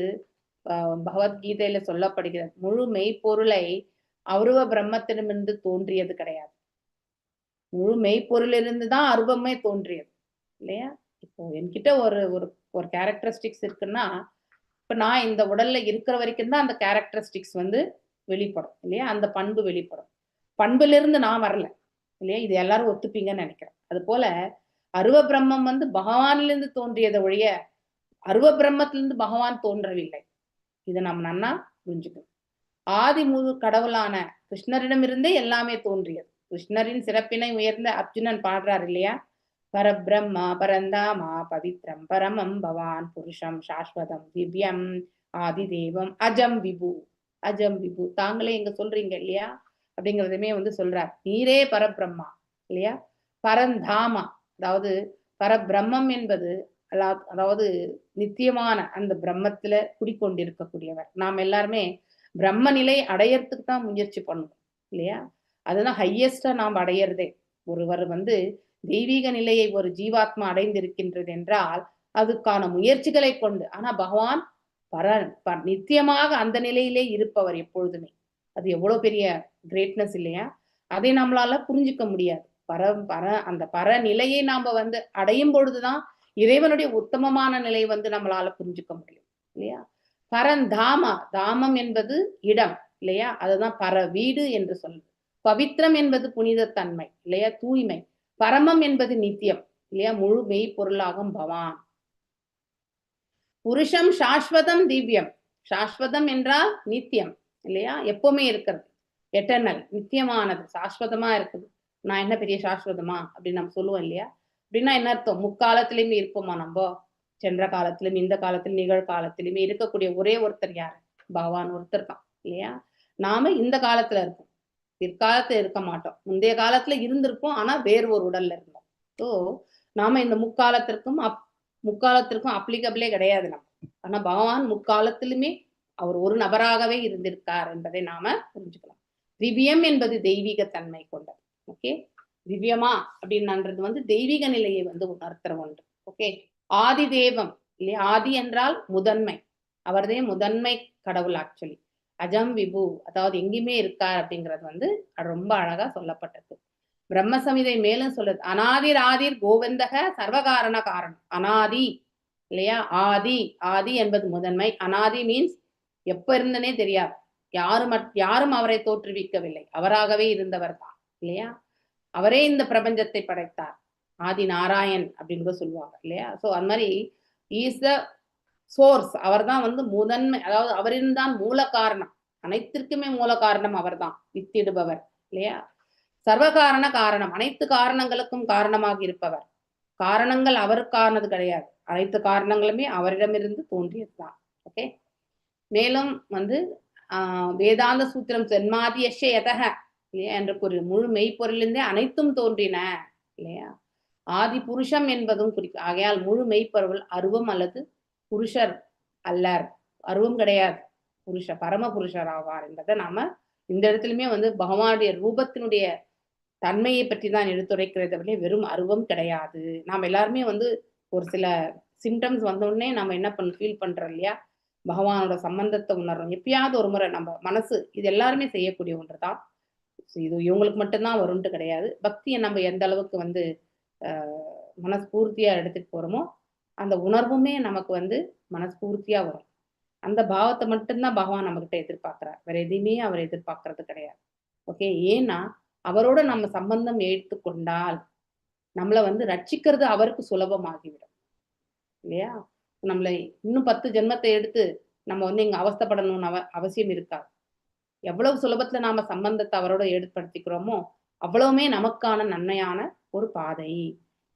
S6: பகவத்கீதையில சொல்லப்படுகிறது, முழு மெய்ப்பொருளை அருவ பிரம்மத்திடமிருந்து தோன்றியது கிடையாது. முழு மெய்ப்பொருளிலிருந்து தான் அருவமே தோன்றியது இல்லையா? இப்போ என்கிட்ட ஒரு கேரக்டரிஸ்டிக்ஸ் இருக்குன்னா, இப்ப நான் இந்த உடல்ல இருக்கிற வரைக்கும் தான் அந்த கேரக்டரிஸ்டிக்ஸ் வந்து வெளிப்படும் இல்லையா? அந்த பண்பு வெளிப்படும். பண்பிலிருந்து நான் வரல இல்லையா? இது எல்லாரும் ஒத்துப்பீங்கன்னு நினைக்கிறேன். அது போல அருவ பிரம்மம் வந்து பகவானிலிருந்து தோன்றியதை ஒழிய அருவ பிரம்மத்திலிருந்து பகவான் தோன்றவில்லை. இதை நம்ம நன்னா புரிஞ்சுக்கணும். ஆதி முழு கடவுளான கிருஷ்ணரிடமிருந்தே எல்லாமே தோன்றியது. கிருஷ்ணரின் சிறப்பினை உயர்ந்த அர்ஜுனன் பாடுறார் இல்லையா? பரபிரம்மா பரந்தாமா பவித்ரம் பரமம் பவான் புருஷம் சாஸ்வதம் திவ்யம் ஆதி தேவம் அஜம் விபு. அஜம் விபு தாங்களே எங்க சொல்றீங்க இல்லையா அப்படிங்கிறதுமே சொல்றார். நீரே பரபிரம்மா இல்லையா? பரந்தாமா அதாவது பரபிரம்மம் என்பது அதாவது நித்தியமான அந்த பிரம்மத்துல குடிக்கொண்டிருக்கக்கூடியவர். நாம் எல்லாருமே பிரம்ம நிலை அடையறதுக்கு தான் முயற்சி பண்ணுவோம் இல்லையா? அதுதான் ஹையஸ்டா நாம் அடையிறதே. ஒருவர் தெய்வீக நிலையை ஒரு ஜீவாத்மா அடைந்திருக்கின்றது என்றால் அதுக்கான முயற்சிகளை கொண்டு. ஆனா பகவான் நித்தியமாக அந்த நிலையிலே இருப்பவர் எப்பொழுதுமே. அது எவ்வளவு பெரிய கிரேட்னஸ் இல்லையா? அதை நம்மளால புரிஞ்சுக்க முடியாது. அந்த பரநிலையை நாம அடையும் பொழுதுதான் இறைவனுடைய உத்தமமான நிலை நம்மளால புரிஞ்சுக்க முடியும் இல்லையா? பரந்தாமா, தாமம் என்பது இடம் இல்லையா? அதுதான் பர வீடு என்று சொல்லுது. பவித்ரம் என்பது புனித தன்மை இல்லையா? தூய்மை. பரமம் என்பது நித்தியம் இல்லையா? முழு மெய் பொருளாகும் பவான். புருஷம் சாஸ்வதம் திவ்யம். சாஸ்வதம் என்றால் நித்தியம் இல்லையா? எப்பவுமே இருக்கிறது, எட்டர்னல், நித்தியமானது, சாஸ்வதமா இருக்குது. நான் என்ன பெரிய சாஸ்வதமா அப்படின்னு நம்ம சொல்லுவோம் இல்லையா? அப்படின்னா என்ன அர்த்தம்? முக்காலத்திலயுமே இருப்போமா? நம்ம சென்ற காலத்திலும் இந்த காலத்திலும் நிகழ்காலத்திலுமே இருக்கக்கூடிய ஒரே ஒருத்தர் யாரு? பகவான் ஒருத்தர் தான் இல்லையா? நாம இந்த காலத்துல இருக்கோம், பிற்காலத்துல இருக்க மாட்டோம். முந்தைய காலத்துல இருந்திருப்போம், ஆனா வேறு ஒரு உடல்ல இருந்தோம். ஸோ நாம இந்த முக்காலத்திற்கும் அப்ளிகபிளே கிடையாது நம்ம. ஆனா பகவான் முக்காலத்திலுமே அவர் ஒரு நபராகவே இருந்திருக்கார் என்பதை நாம புரிஞ்சுக்கலாம். திவ்யம் என்பது தெய்வீக தன்மை கொண்டது. ஓகே, திவ்யமா அப்படின்றது தெய்வீக நிலையை உணர்த்துற ஒன்று. ஓகே, ஆதி தேவம் இல்லையா? ஆதி என்றால் முதன்மை, அவர்தே முதன்மை கடவுள். ஆக்சுவலி அஜம் விபு அதாவது எங்கேயுமே இருக்கார் அப்படிங்கிறது ரொம்ப அழகா சொல்லப்பட்டது. பிரம்ம சமிதை மேலும் சொல்லுது, அனாதிர் ஆதிர் கோவிந்தக சர்வகாரண காரணம். அனாதி இல்லையா? ஆதி, ஆதி என்பது முதன்மை. அனாதி மீன்ஸ் எப்ப இருந்தனே தெரியாது, யாரும் அவரை தோற்றுவிக்கவில்லை, அவராகவே இருந்தவர் தான் இல்லையா? அவரே இந்த பிரபஞ்சத்தை படைத்தார். ஆதி நாராயண் அப்படின்னு சொல்லுவாங்க இல்லையா? சோ அந்த மாதிரி இஸ் த சோர்ஸ். அவர் தான் முதன்மை, அதாவது அவரின் தான் மூல காரணம், அனைத்திற்குமே மூல காரணம் அவர் தான், வித்திடுபவர் இல்லையா? சர்வகாரண காரணம், அனைத்து காரணங்களுக்கும் காரணமாக இருப்பவர். காரணங்கள் அவருக்கானது கிடையாது, அனைத்து காரணங்களுமே அவரிடமிருந்து தோன்றியதுதான். ஓகே, மேலும் வேதாந்த சூத்திரம் ஜென்மாதி யதக இல்லையா என்று கூறிய முழு மெய்ப்பொருளிலிருந்தே அனைத்தும் தோன்றின இல்லையா? ஆதி புருஷம் என்பதும் குறிக்கும். ஆகையால் முழு மெய்ப்பொருள் அருவம் அல்லது புருஷர் அல்லர், அருவம் கிடையாது, பரம புருஷர் ஆவார் என்பதை நாம இந்த இடத்துலயுமே பகவானுடைய ரூபத்தினுடைய தன்மையை பற்றி தான் எடுத்துரைக்கிறத வெறும் அருவம் கிடையாது. நாம் எல்லாருமே ஒரு சில சிம்டம்ஸ் வந்தோடனே நம்ம என்ன ஃபீல் பண்றோம் இல்லையா? பகவானோட சம்பந்தத்தை உணர்றோம். எப்பயாவது ஒரு முறை நம்ம மனசு, இது எல்லாருமே செய்யக்கூடிய ஒன்றுதான், இது இவங்களுக்கு மட்டும்தான் வரும்ட்டு கிடையாது. பக்தியை நம்ம எந்த அளவுக்கு மனஸ்பூர்த்தியா எடுத்துட்டு போறோமோ அந்த உணர்வுமே நமக்கு மனஸ்பூர்த்தியா வரும். அந்த பாவத்தை மட்டும்தான் பகவான் நம்ம கிட்ட எதிர்பார்க்கிறார், வேற எதையுமே அவர் எதிர்பார்க்கறது கிடையாது. ஓகே, ஏன்னா அவரோட நம்ம சம்பந்தம் எடுத்துக்கொண்டால் நம்மளை ரட்சிக்கிறது அவருக்கு சுலபமாகிவிடும் இல்லையா? நம்மளை இன்னும் 10 ஜென்மத்தை எடுத்து நம்ம இங்க அவஸ்தைப்படணும்னு அவசியம் இருக்காது. எவ்வளவு சுலபத்துல நாம சம்பந்தத்தை அவரோட ஏற்படுத்திக்கிறோமோ அவ்வளவுமே நமக்கான நன்மையான ஒரு பாதை.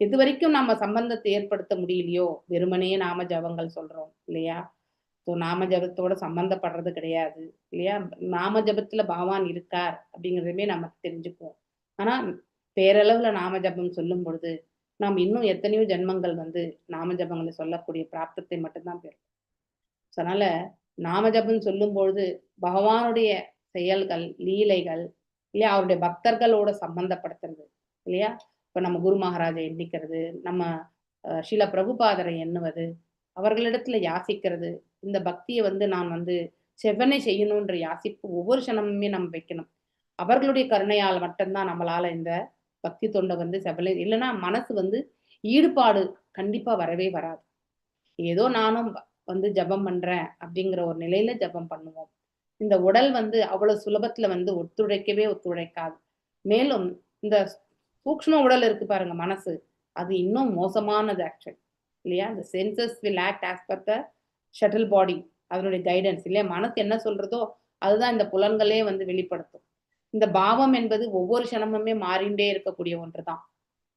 S6: இது வரைக்கும் நம்ம சம்பந்தத்தை ஏற்படுத்த முடியலையோ, வெறுமனே நாம ஜபங்கள் சொல்றோம் இல்லையா? ஸோ நாம ஜபத்தோட சம்பந்தப்படுறது கிடையாது இல்லையா? நாம ஜபத்துல பகவான் இருக்கார் அப்படிங்கிறதுமே நமக்கு தெரிஞ்சுக்குவோம். ஆனா பேரளவுல நாம ஜபம் சொல்லும் பொழுது நாம் இன்னும் எத்தனையோ ஜென்மங்கள் நாம ஜபங்களை சொல்லக்கூடிய பிராப்தத்தை மட்டும்தான் பெறும். அதனால நாம ஜபம் சொல்லும் பொழுது பகவானுடைய செயல்கள், லீலைகள் இல்லையா, அவருடைய பக்தர்களோட சம்பந்தப்படுத்துறது இல்லையா? இப்ப நம்ம குரு மகாராஜை எண்ணிக்கிறது, நம்ம ஸ்ரீல பிரபுபாதரை எண்ணுவது, அவர்களிடத்துல யாசிக்கிறது, இந்த பக்தியை நான் செவ்வனை செய்யணும்ன்ற யாசிப்பு ஒவ்வொரு க்ஷணமுமே நம்ம வைக்கணும். அவர்களுடைய கருணையால் மட்டும்தான் நம்மளால இந்த பக்தி தொண்டை செவ்வனை, இல்லைன்னா மனசு ஈடுபாடு கண்டிப்பா வரவே வராது. ஏதோ நானும் ஜபம் பண்றேன் அப்படிங்கிற ஒரு நிலையில ஜபம் பண்ணுவோம். இந்த உடல் அவ்வளவு சுலபத்துல ஒத்துழைக்காது. மேலும் இந்த சூக்ஷ்ம உடல் இருக்கு பாருங்க, மனசு, அது இன்னும் மோசமானது. ஆக்சுவலி இல்லையா? the senses will act as per the shuttle body, அதனுடைய கைடன்ஸ் இல்லையா? மனசு என்ன சொல்றதோ அதுதான் இந்த புலன்களே வந்து வெளிப்படுத்தும். இந்த பாவம் என்பது ஒவ்வொரு க்ஷணமுமே மாறிண்டே இருக்கக்கூடிய ஒன்றுதான்.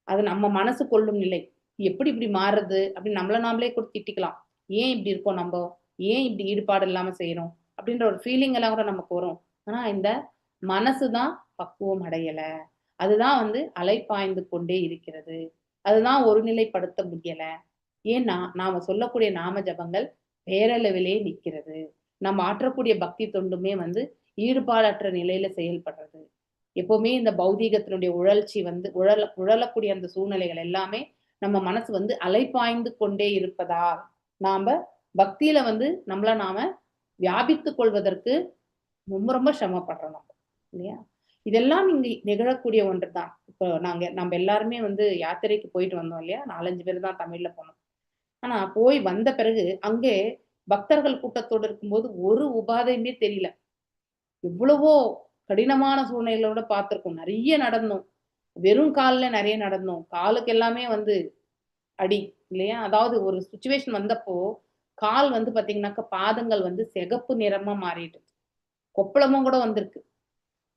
S6: அது நம்ம மனசு கொள்ளும் நிலை. எப்படி இப்படி மாறுறது அப்படின்னு நம்மள நாமளே கூட திட்டிக்கலாம். ஏன் இப்படி இருக்கோம் நம்ம, ஏன் இப்படி ஈடுபாடு இல்லாம செய்யறோம் அப்படின்ற ஒரு ஃபீலிங் எல்லாம் கூட நமக்கு வரும். ஆனா இந்த மனசுதான் பக்குவம் அடையல, அதுதான் வந்து அலைப்பாய்ந்து கொண்டே இருக்கிறது, அதுதான் ஒருநிலைப்படுத்த முடியல. ஏன்னா நாம சொல்லக்கூடிய நாம ஜபங்கள் பேரளவிலே நிற்கிறது, நம்ம ஆற்றக்கூடிய பக்தி தொண்டுமே வந்து ஈடுபாடற்ற நிலையில செயல்படுறது. எப்பவுமே இந்த பௌதீகத்தினுடைய உழல்ச்சி வந்து உழலக்கூடிய அந்த சூழ்நிலைகள் எல்லாமே நம்ம மனசு வந்து அலைப்பாய்ந்து கொண்டே இருப்பதால் நாம பக்தியில வந்து நம்மள நாம வியாபித்துக் கொள்வதற்கு ரொம்ப ரொம்ப சிரமப்படுறோம் நம்ம, இல்லையா? இதெல்லாம் இங்க நிகழக்கூடிய ஒன்றுதான். இப்போ நம்ம எல்லாருமே வந்து யாத்திரைக்கு போயிட்டு வந்தோம் இல்லையா? 4-5 பேர் தான் தமிழ்ல போனோம். ஆனா போய் வந்த பிறகு அங்கே பக்தர்கள் கூட்டத்தோடு இருக்கும்போது ஒரு உபாதையுமே தெரியல. எவ்வளவோ கடினமான சூழ்நிலையோட பார்த்திருக்கோம். நிறைய நடந்தோம், வெறும் கால்ல நிறைய நடந்தோம், காலுக்கு எல்லாமே வந்து அடி இல்லையா? அதாவது ஒரு சுச்சுவேஷன் வந்தப்போ கால் வந்து பாத்தீங்கன்னாக்கா பாதங்கள் வந்து சிகப்பு நிறமா மாறிட்டு கொப்பளமும் கூட வந்திருக்கு.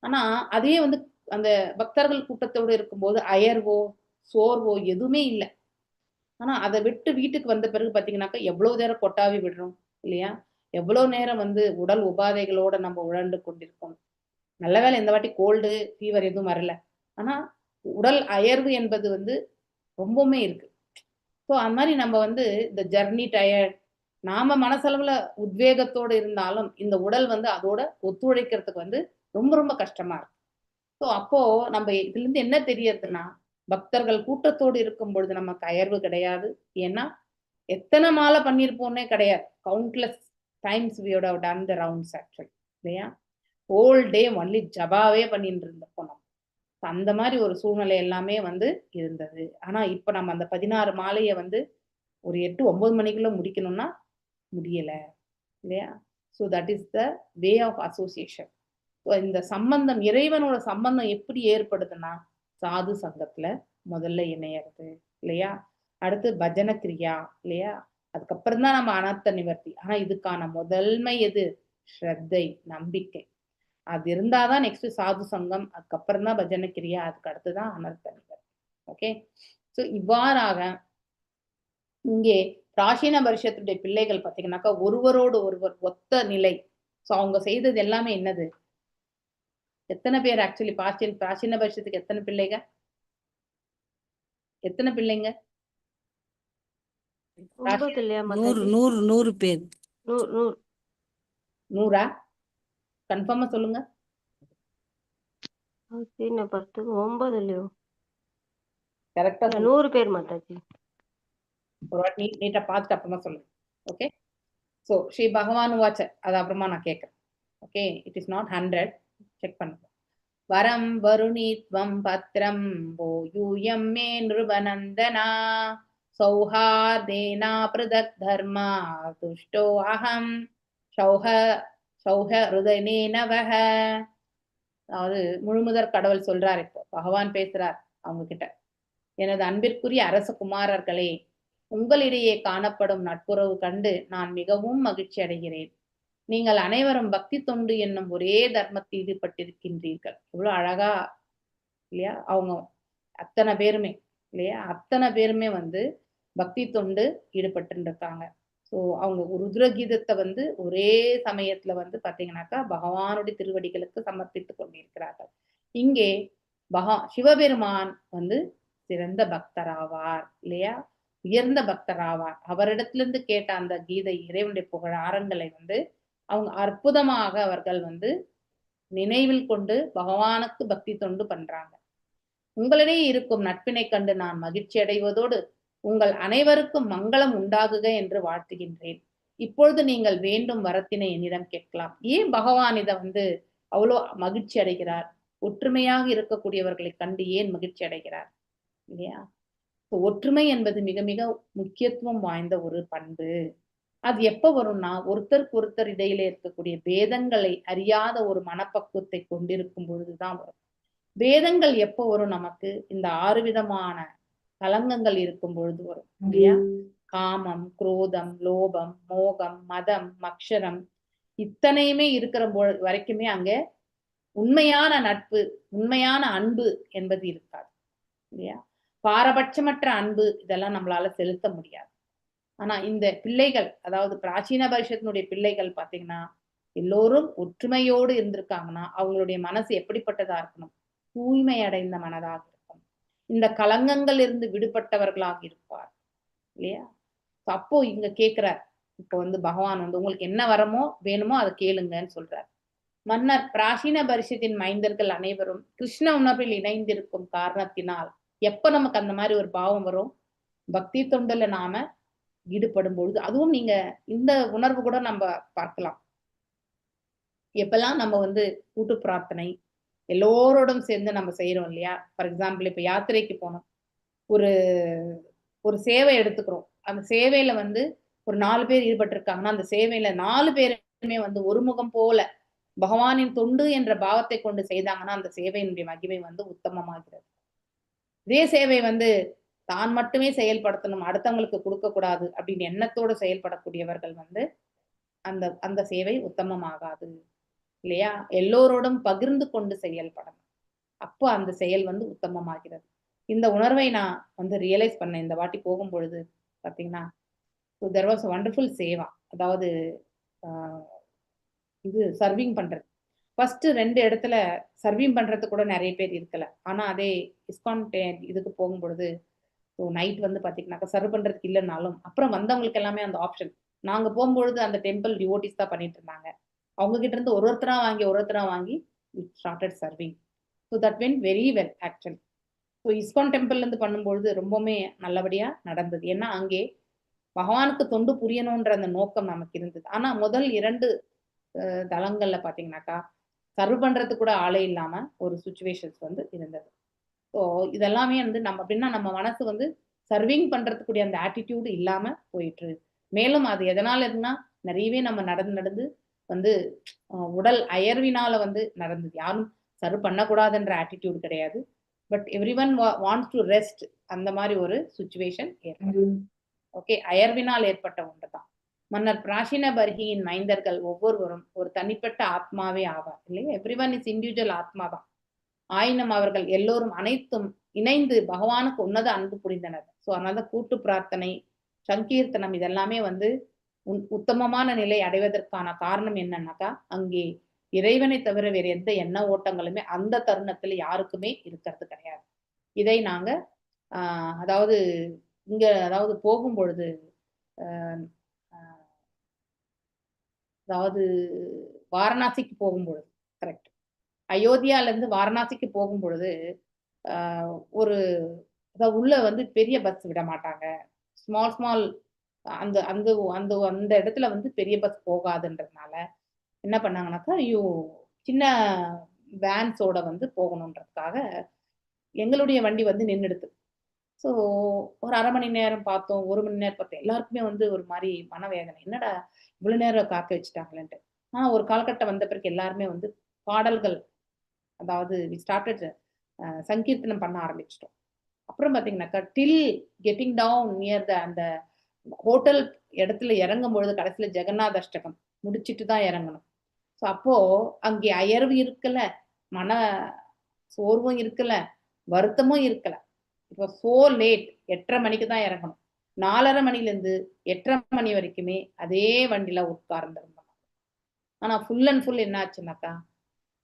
S6: ஆனா அதே வந்து அந்த பக்தர்கள் கூட்டத்தோடு இருக்கும்போது அயர்வோ சோர்வோ எதுவுமே இல்லை. ஆனா அதை விட்டு வீட்டுக்கு வந்த பிறகு பாத்தீங்கன்னாக்கா எவ்வளவு நேரம் கொட்டாவி விடுறோம் இல்லையா? எவ்வளவு நேரம் வந்து உடல் உபாதைகளோட நம்ம உழண்டு கொண்டிருக்கோம். நல்ல வேளை இந்த வாட்டி கோல்டு ஃபீவர் எதுவும் வரல. ஆனா உடல் அயர்வு என்பது வந்து ரொம்பவுமே இருக்கு. ஸோ அந்த மாதிரி நம்ம வந்து இந்த ஜர்னி டயர்ட், நாம மனசளவுல உத்வேகத்தோடு இருந்தாலும் இந்த உடல் வந்து அதோட ஒத்துழைக்கிறதுக்கு வந்து ரொம்ப ரொம்ப கஷ்டமா இருக்கு. ஸோ அப்போ நம்ம இதுல இருந்து என்ன தெரியறதுன்னா, பக்தர்கள் கூட்டத்தோடு இருக்கும் பொழுது நமக்கு அயர்வு கிடையாது. ஏன்னா எத்தனை மாலை பண்ணியிருப்போன்னே கிடையாது. Countless times we would have done the rounds actually, இல்லையா? ஹோல் டே ஒன்லி ஜபாவே பண்ணிட்டு இருந்திருப்போம் நம்ம. அந்த மாதிரி ஒரு சூழ்நிலை எல்லாமே வந்து இருந்தது. ஆனா இப்ப நம்ம அந்த 16 மாலையை வந்து ஒரு 8-9 மணிக்குள்ள முடிக்கணும்னா முடியல, இல்லையா? So that is the way of association. இந்த சம்பந்தம், இறைவனோட சம்பந்தம் எப்படி ஏற்படுதுன்னா சாது சங்கத்துல முதல்ல இணையறது இல்லையா? அடுத்து பஜன கிரியா இல்லையா? அதுக்கப்புறம் தான் நம்ம அனர்த்த நிவர்த்தி. ஆனா இதுக்கான முதன்மை எது? ஸ்ரத்தை, நம்பிக்கை. அது இருந்தாதான் நெக்ஸ்ட் சாது சங்கம், அதுக்கப்புறம் தான் பஜன கிரியா, அதுக்கு அடுத்துதான் அனர்த்த நிவர்த்தி. ஓகே, ஸோ இவ்வாறாக இங்கே பிராச்சீன வருஷத்துடைய பிள்ளைகள் பார்த்தீங்கன்னாக்கா ஒருவரோடு ஒருவர் ஒத்த நிலை. ஸோ அவங்க செய்தது எல்லாமே என்னது? எத்தனை பேர் ஆக்சுவலி பிராச்சீன வருஷத்துக்கு எத்தனை பிள்ளைங்க? எத்தனை பிள்ளைங்க?
S7: 100 பேர்.
S6: 100 கன்ஃபார்மா சொல்லுங்க.
S5: 9
S6: கரெக்டா
S5: 100 பேர் மாதாஜி.
S6: ஒரு வாட்டி நீட்டா பார்த்துட்டு அப்புறமா சொல்லுங்க. ஓகே, ஸோ ஸ்ரீ பகவான் வாட்ச அது அப்புறமா நான் கேட்கறேன். Okay, it is not 100, check பண்ணுங்க. வரம் வருணீத்வம் பத்ரம் போயூயம் மே நிருபநந்தனா சௌஹார்தேனா பிரதக் தர்மா துஷ்டோ அகம் சௌஹ ஹிருதயேனவஹ. அதாவது முழுமுதற் கடவுள் சொல்றார், இப்போ பகவான் பேசுறார் அவங்க கிட்ட. எனது அன்பிற்குரிய அரச குமாரர்களே, உங்களிடையே காணப்படும் நட்புறவு கண்டு நான் மிகவும் மகிழ்ச்சி அடைகிறேன். நீங்கள் அனைவரும் பக்தி தொண்டு என்னும் ஒரே தர்மத்தில் ஈடுபட்டிருக்கின்றீர்கள். இவ்வளவு அழகா இல்லையா? அவங்க அத்தனை பேருமே இல்லையா? அத்தனை பேருமே வந்து பக்தி தொண்டு ஈடுபட்டு இருக்காங்க. ஸோ அவங்க ருத்ரகீதத்தை வந்து ஒரே சமயத்துல வந்து பாத்தீங்கன்னாக்கா பகவானுடைய திருவடிகளுக்கு சமர்ப்பித்து கொண்டிருக்கிறார்கள். இங்கே சிவபெருமான் வந்து சிறந்த பக்தராவார் இல்லையா? உயர்ந்த பக்தராவார். அவரிடத்திலிருந்து கேட்ட அந்த கீதை இறைவனுடைய புகழாரங்களை வந்து அவங்க அற்புதமாக அவர்கள் வந்து நினைவில் கொண்டு பகவானுக்கு பக்தி தொண்டு பண்றாங்க. உங்களிடையே இருக்கும் நட்பினை கண்டு நான் மகிழ்ச்சி அடைவதோடு உங்கள் அனைவருக்கும் மங்களம் உண்டாகுக என்று வாழ்த்துகின்றேன். இப்பொழுது நீங்கள் வேண்டும் வரத்தினை என்னிடம் கேட்கலாம். ஏன் பகவான் இதை வந்து அவ்வளோ மகிழ்ச்சி அடைகிறார்? ஒற்றுமையாக இருக்கக்கூடியவர்களை கண்டு ஏன் மகிழ்ச்சி அடைகிறார் இல்லையா? ஒற்றுமை என்பது மிக மிக முக்கியத்துவம் வாய்ந்த ஒரு பண்பு. அது எப்ப வரும்னா ஒருத்தருக்கு ஒருத்தர் இடையில இருக்கக்கூடிய பேதங்களை அறியாத ஒரு மனப்பக்குவத்தை கொண்டிருக்கும் பொழுதுதான் வரும். பேதங்கள் எப்போ வரும்? நமக்கு இந்த 6 விதமான கலங்கங்கள் இருக்கும் பொழுது வரும் இல்லையா? காமம், குரோதம், லோபம், மோகம், மதம், மக்ஷரம் இத்தனையுமே இருக்கிற வரைக்குமே அங்க உண்மையான நட்பு, உண்மையான அன்பு என்பது இருக்காது இல்லையா? பாரபட்சமற்ற அன்பு இதெல்லாம் நம்மளால செலுத்த முடியாது. ஆனா இந்த பிள்ளைகள், அதாவது பிராச்சீன பரிஷத்தினுடைய பிள்ளைகள் பாத்தீங்கன்னா எல்லோரும் ஒற்றுமையோடு இருந்திருக்காங்கன்னா அவங்களுடைய மனசு எப்படிப்பட்டதா இருக்கணும்? தூய்மை அடைந்த மனதாக இருக்கணும். இந்த கலங்கங்கள் இருந்து விடுபட்டவர்களாக இருப்பார் இல்லையா? அப்போ இங்க கேட்கிறார், இப்போ வந்து பகவான் வந்து உங்களுக்கு என்ன வரமோ வேணுமோ அதை கேளுங்கன்னு சொல்றார். மன்னர் பிராச்சீன பரிஷத்தின் மைந்தர்கள் அனைவரும் கிருஷ்ண உணர்வில் இணைந்திருக்கும் காரணத்தினால் எப்ப நமக்கு அந்த மாதிரி ஒரு பாவம் வரும்? பக்தி தொண்டுல நாம ஈடுபடும் பொழுது. அதுவும் நீங்க இந்த உணர்வு கூட நம்ம பார்க்கலாம். எப்பெல்லாம் நம்ம வந்து கூட்டு பிரார்த்தனை எல்லோரோடும் சேர்ந்து நம்ம செய்யறோம் இல்லையா? ஃபார் எக்ஸாம்பிள் இப்ப யாத்திரைக்கு போனோம், ஒரு ஒரு சேவை எடுத்துக்கிறோம். அந்த சேவையில வந்து ஒரு 4 பேர் ஈடுபட்டிருக்காங்கன்னா அந்த சேவையில 4 பேருமே வந்து ஒரு முகம் போல பகவானின் தொண்டு என்ற பாவத்தை கொண்டு செய்தாங்கன்னா அந்த சேவையினுடைய மகிமை வந்து உத்தமமாகிறது. இதே சேவை வந்து தான் மட்டுமே செயல்படுத்தணும், அடுத்தவங்களுக்கு கொடுக்க கூடாது அப்படின்னு எண்ணத்தோடு செயல்படக்கூடியவர்கள் வந்து அந்த அந்த சேவை உத்தமமாகாது இல்லையா? எல்லோரோடும் பகிர்ந்து கொண்டு செயல்படணும். அப்போ அந்த செயல் வந்து உத்தமமாகிறது. இந்த உணர்வை நான் வந்து ரியலைஸ் பண்ணேன் இந்த வாட்டி போகும்பொழுது. பாத்தீங்கன்னா there was a wonderful Seva. அதாவது இது சர்விங் பண்றது. ஃபர்ஸ்ட் 2 இடத்துல சர்விங் பண்றது கூட நிறைய பேர் இருக்கல. ஆனா அதே இஸ்கான் இதுக்கு போகும்பொழுது நைட் வந்து பாத்தீங்கன்னாக்கா சர்வ் பண்றதுக்கு இல்லைன்னாலும் அப்புறம் வந்தவங்களுக்கு எல்லாமே அந்த ஆப்ஷன். நாங்க போகும்பொழுது அந்த டெம்பிள் டிவோட்டிஸ் தான் பண்ணிட்டு இருந்தாங்க. அவங்க கிட்ட இருந்து ஒருத்தரா வாங்கி started serving. So that went very well actually. So ISKCON டெம்பிள்ல இருந்து பண்ணும்பொழுது ரொம்பவுமே நல்லபடியா நடந்தது. ஏன்னா அங்கே பகவானுக்கு தொண்டு புரியணும்ன்ற அந்த நோக்கம் நமக்கு இருந்தது. ஆனா முதல் 2 தலங்கள்ல பாத்தீங்கன்னாக்கா சர்வ் பண்றதுக்கு கூட ஆளே இல்லாம ஒரு சுச்சுவேஷன்ஸ் வந்து இருந்தது. ஸோ இதெல்லாமே வந்து நம்ம அப்படின்னா நம்ம மனசு வந்து சர்விங் பண்றதுக்குரிய அந்த ஆட்டிடியூடு இல்லாம போயிட்டு, மேலும் அது எதனால இருக்குன்னா நிறையவே நம்ம நடந்து வந்து உடல் அயர்வினால வந்து நடந்தது. யாரும் சர்வ் பண்ணக்கூடாதுன்ற ஆட்டிடியூடு கிடையாது. But everyone wants to rest. அந்த மாதிரி ஒரு சுச்சுவேஷன் ஏற்பட்டது. ஓகே, அயர்வினால் ஏற்பட்ட ஒன்றுதான். மன்னர் பிராச்சீன பர்ஹியின் மைந்தர்கள் ஒவ்வொருவரும் ஒரு தனிப்பட்ட ஆத்மாவே ஆவார் இல்லையா? எவ்ரிஒன் இஸ் இண்டிவிஜுவல் ஆத்மா தான். ஆயினும் அவர்கள் எல்லோரும் அனைத்தும் இணைந்து பகவானுக்கு உன்னத அன்பு புரிந்தனர். ஸோ அதனால கூட்டு பிரார்த்தனை, சங்கீர்த்தனம் இதெல்லாமே வந்து உத்தமமான நிலை அடைவதற்கான காரணம் என்னன்னாக்கா அங்கே இறைவனை தவிர வேற எந்த எண்ண ஓட்டங்களுமே அந்த தருணத்துல யாருக்குமே இருக்கிறது கிடையாது. இதை நாங்க அதாவது இங்க அதாவது போகும் பொழுது அதாவது வாரணாசிக்கு போகும்பொழுது கரெக்ட், அயோத்தியால இருந்து வாரணாசிக்கு போகும் பொழுது ஒரு அதாவது உள்ள வந்து பெரிய பஸ் விட மாட்டாங்க. ஸ்மால் அந்த அந்த அந்த அந்த இடத்துல வந்து பெரிய பஸ் போகாதுன்றதுனால என்ன பண்ணாங்கன்னாக்கா சின்ன வேன்ஸோட வந்து போகணுன்றதுக்காக எங்களுடைய வண்டி வந்து நின்றுடுது. ஸோ ஒரு 1/2 மணி நேரம் பார்த்தோம், 1 மணி நேரம் பார்த்தோம். எல்லாருக்குமே வந்து ஒரு மாதிரி மனவேதனை, என்னடா இவ்வளவு நேரம் காக்க வச்சுட்டாங்களேன்ட்டு. ஆனா ஒரு காலகட்டம் வந்த பிறகு எல்லாருமே வந்து பாடல்கள், அதாவது வி ஸ்டார்டட் சங்கீர்த்தனம் பண்ண ஆரம்பிச்சிட்டோம். அப்புறம் பாத்தீங்கன்னாக்கா டில் கெட்டிங் டவுன் நியர் அந்த ஹோட்டல் இடத்துல இறங்கும் பொழுது கடைசியில ஜெகநாத அஷ்டகம் முடிச்சிட்டு தான் இறங்கணும். ஸோ அப்போ அங்கே அயர்வு இருக்கல, மன சோர்வும் இருக்கல, வருத்தமும் இருக்கல. இப்போ சோ லேட் 8:30 மணிக்கு தான் இறங்கணும். 4:30 மணிலேருந்து 8:30 மணி வரைக்குமே அதே வண்டியில உட்கார்ந்துருந்தோம். ஆனா ஃபுல் அண்ட் ஃபுல் என்ன ஆச்சுன்னாக்கா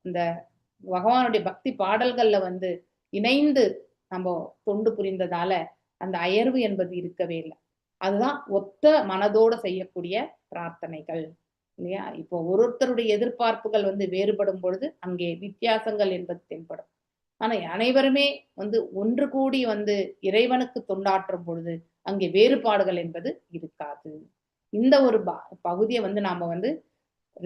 S6: இந்த பகவானுடைய பக்தி பாடல்கள்ல வந்து இணைந்து நம்ம தொண்டு புரிந்ததால அந்த அயர்வு என்பது இருக்கவே இல்லை. அதுதான் ஒத்த மனதோடு செய்யக்கூடிய பிரார்த்தனைகள் இல்லையா? இப்போ ஒருத்தருடைய எதிர்பார்ப்புகள் வந்து வேறுபடும் பொழுது அங்கே வித்தியாசங்கள் என்பது தென்படும். ஆனா அனைவருமே வந்து ஒன்று கூடி வந்து இறைவனுக்கு தொண்டாற்றும் பொழுது அங்கே வேறுபாடுகள் என்பது இருக்காது. இந்த ஒரு பகுதியை வந்து நாம வந்து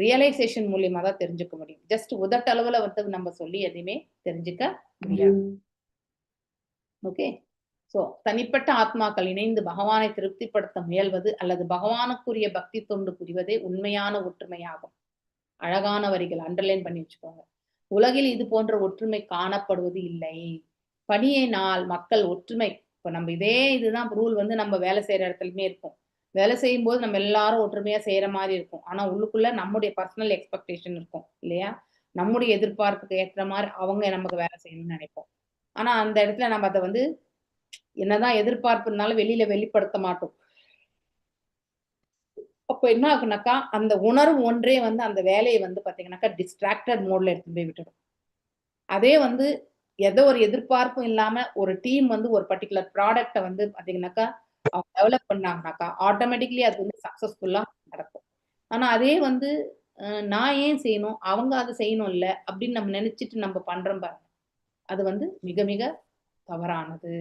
S6: ரியலைசேஷன் மூலியமா தான் தெரிஞ்சுக்க முடியும். ஜஸ்ட் உதட்டளவுல வந்து நம்ம சொல்லி எதையுமே தெரிஞ்சுக்க முடியாது. ஓகே, சோ தனிப்பட்ட ஆத்மாக்கள் இணைந்து பகவானை திருப்திப்படுத்த முயல்வது அல்லது பகவானுக்குரிய பக்தி தொண்டு புரிவதே உண்மையான ஒற்றுமையாகும். அழகான வரிகள் அண்டர்லைன் பண்ணி வச்சுக்கோங்க. உலகில் இது போன்ற ஒற்றுமை காணப்படுவது இல்லை. பணியினால் மக்கள் ஒற்றுமை இப்போ நம்ம இதே இதுதான் ரூல் வந்து நம்ம வேலை செய்யற இடத்துலயுமே இருக்கும். வேலை செய்யும் போது நம்ம எல்லாரும் ஒற்றுமையா செய்யற மாதிரி இருக்கும். ஆனா உள்ளுக்குள்ள நம்முடைய பர்சனல் எக்ஸ்பெக்டேஷன் இருக்கும் இல்லையா? நம்முடைய எதிர்பார்ப்புக்கு ஏற்ற மாதிரி அவங்க நமக்கு வேலை செய்யணும்னு நினைப்போம். ஆனா அந்த இடத்துல நம்ம அதை வந்து என்னதான் எதிர்பார்ப்பு இருந்தாலும் வெளியில வெளிப்படுத்த மாட்டோம். அப்போ என்ன ஆகுனாக்கா அந்த உணர்வு ஒன்றே வந்து அந்த வேலையை வந்து பாத்தீங்கன்னாக்கா டிஸ்ட்ராக்டட் மோட்ல எடுத்துட்டு போய் விட்டுடும். அதே வந்து ஏதோ ஒரு எதிர்பார்ப்பும் இல்லாம ஒரு டீம் வந்து ஒரு பர்டிகுலர் ப்ராடக்ட்டை வந்து பாத்தீங்கன்னாக்கா அவங்க டெவலப் பண்ணாங்கனாக்கா ஆட்டோமேட்டிக்லி அது வந்து சக்சஸ்ஃபுல்லா நடக்கும். ஆனா அதே வந்து நான் ஏன் செய்யணும், அவங்க அதை செய்யணும் இல்ல அப்படின்னு நம்ம நினைச்சிட்டு நம்ம பண்றோம் பாருங்க, அது வந்து மிக மிக தவறானது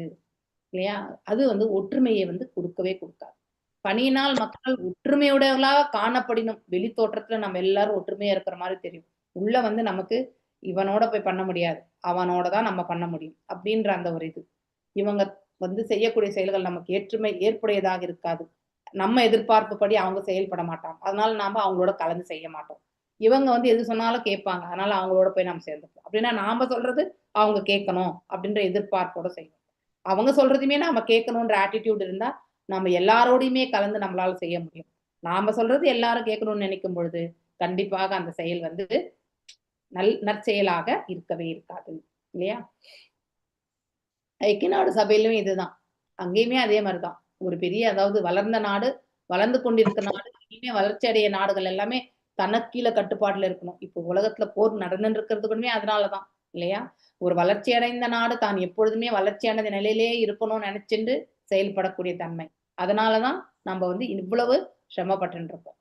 S6: இல்லையா? அது வந்து ஒற்றுமையை வந்து கொடுக்கவே கொடுக்காது. பணியினால் மக்கள் ஒற்றுமையுடையவர்களாக காணப்படினும். வெளி தோற்றத்துல நம்ம எல்லாரும் ஒற்றுமையா இருக்கிற மாதிரி தெரியும். உள்ள வந்து நமக்கு இவனோட போய் பண்ண முடியாது, அவனோட தான் நம்ம பண்ண முடியும் அப்படின்ற அந்த ஒரு இது. இவங்க வந்து செய்யக்கூடிய செயல்கள் நமக்கு ஏற்புடையதாக இருக்காது. நம்ம எதிர்பார்ப்பு படி அவங்க செயல்பட மாட்டாங்க. அதனால நாம அவங்களோட கலந்து செய்ய மாட்டோம். இவங்க வந்து எது சொன்னாலும் கேட்பாங்க. அதனால அவங்களோட போய் நம்ம சேர்ந்துப்போம். அப்படின்னா நாம சொல்றது அவங்க கேட்கணும் அப்படின்ற எதிர்பார்ப்போட செய்யணும். அவங்க சொல்றதுமே நாம கேட்கணும்ன்ற ஆட்டிடியூட் இருந்தா நம்ம எல்லாரோடையுமே கலந்து நம்மளால செய்ய முடியும். நாம சொல்றது எல்லாரும் கேட்கணும்னு நினைக்கும் பொழுது கண்டிப்பாக அந்த செயல் வந்து நற்செயலாக இருக்கவே இருக்காது இல்லையா? ஐக்கிய நாடு சபையிலும் இதுதான். அங்கேயுமே அதே மாதிரிதான். ஒரு பெரிய அதாவது வளர்ந்த நாடு, வளர்ந்து கொண்டிருக்கிற நாடு, இனிமே வளர்ச்சி அடைய நாடுகள் எல்லாமே தனக்கு கீழே கட்டுப்பாட்டுல இருக்கணும். இப்போ உலகத்துல போர் நடந்துட்டு இருக்கிறதுக்குமே அதனாலதான் இல்லையா? ஒரு வளர்ச்சி அடைந்த நாடு தான் எப்பொழுதுமே வளர்ச்சி அடைந்த நிலையிலேயே இருக்கணும்னு நினைச்சுட்டு செயல்படக்கூடிய தன்மை. அதனாலதான் நம்ம வந்து இவ்வளவு சிரமப்பட்டு இருக்கோம்.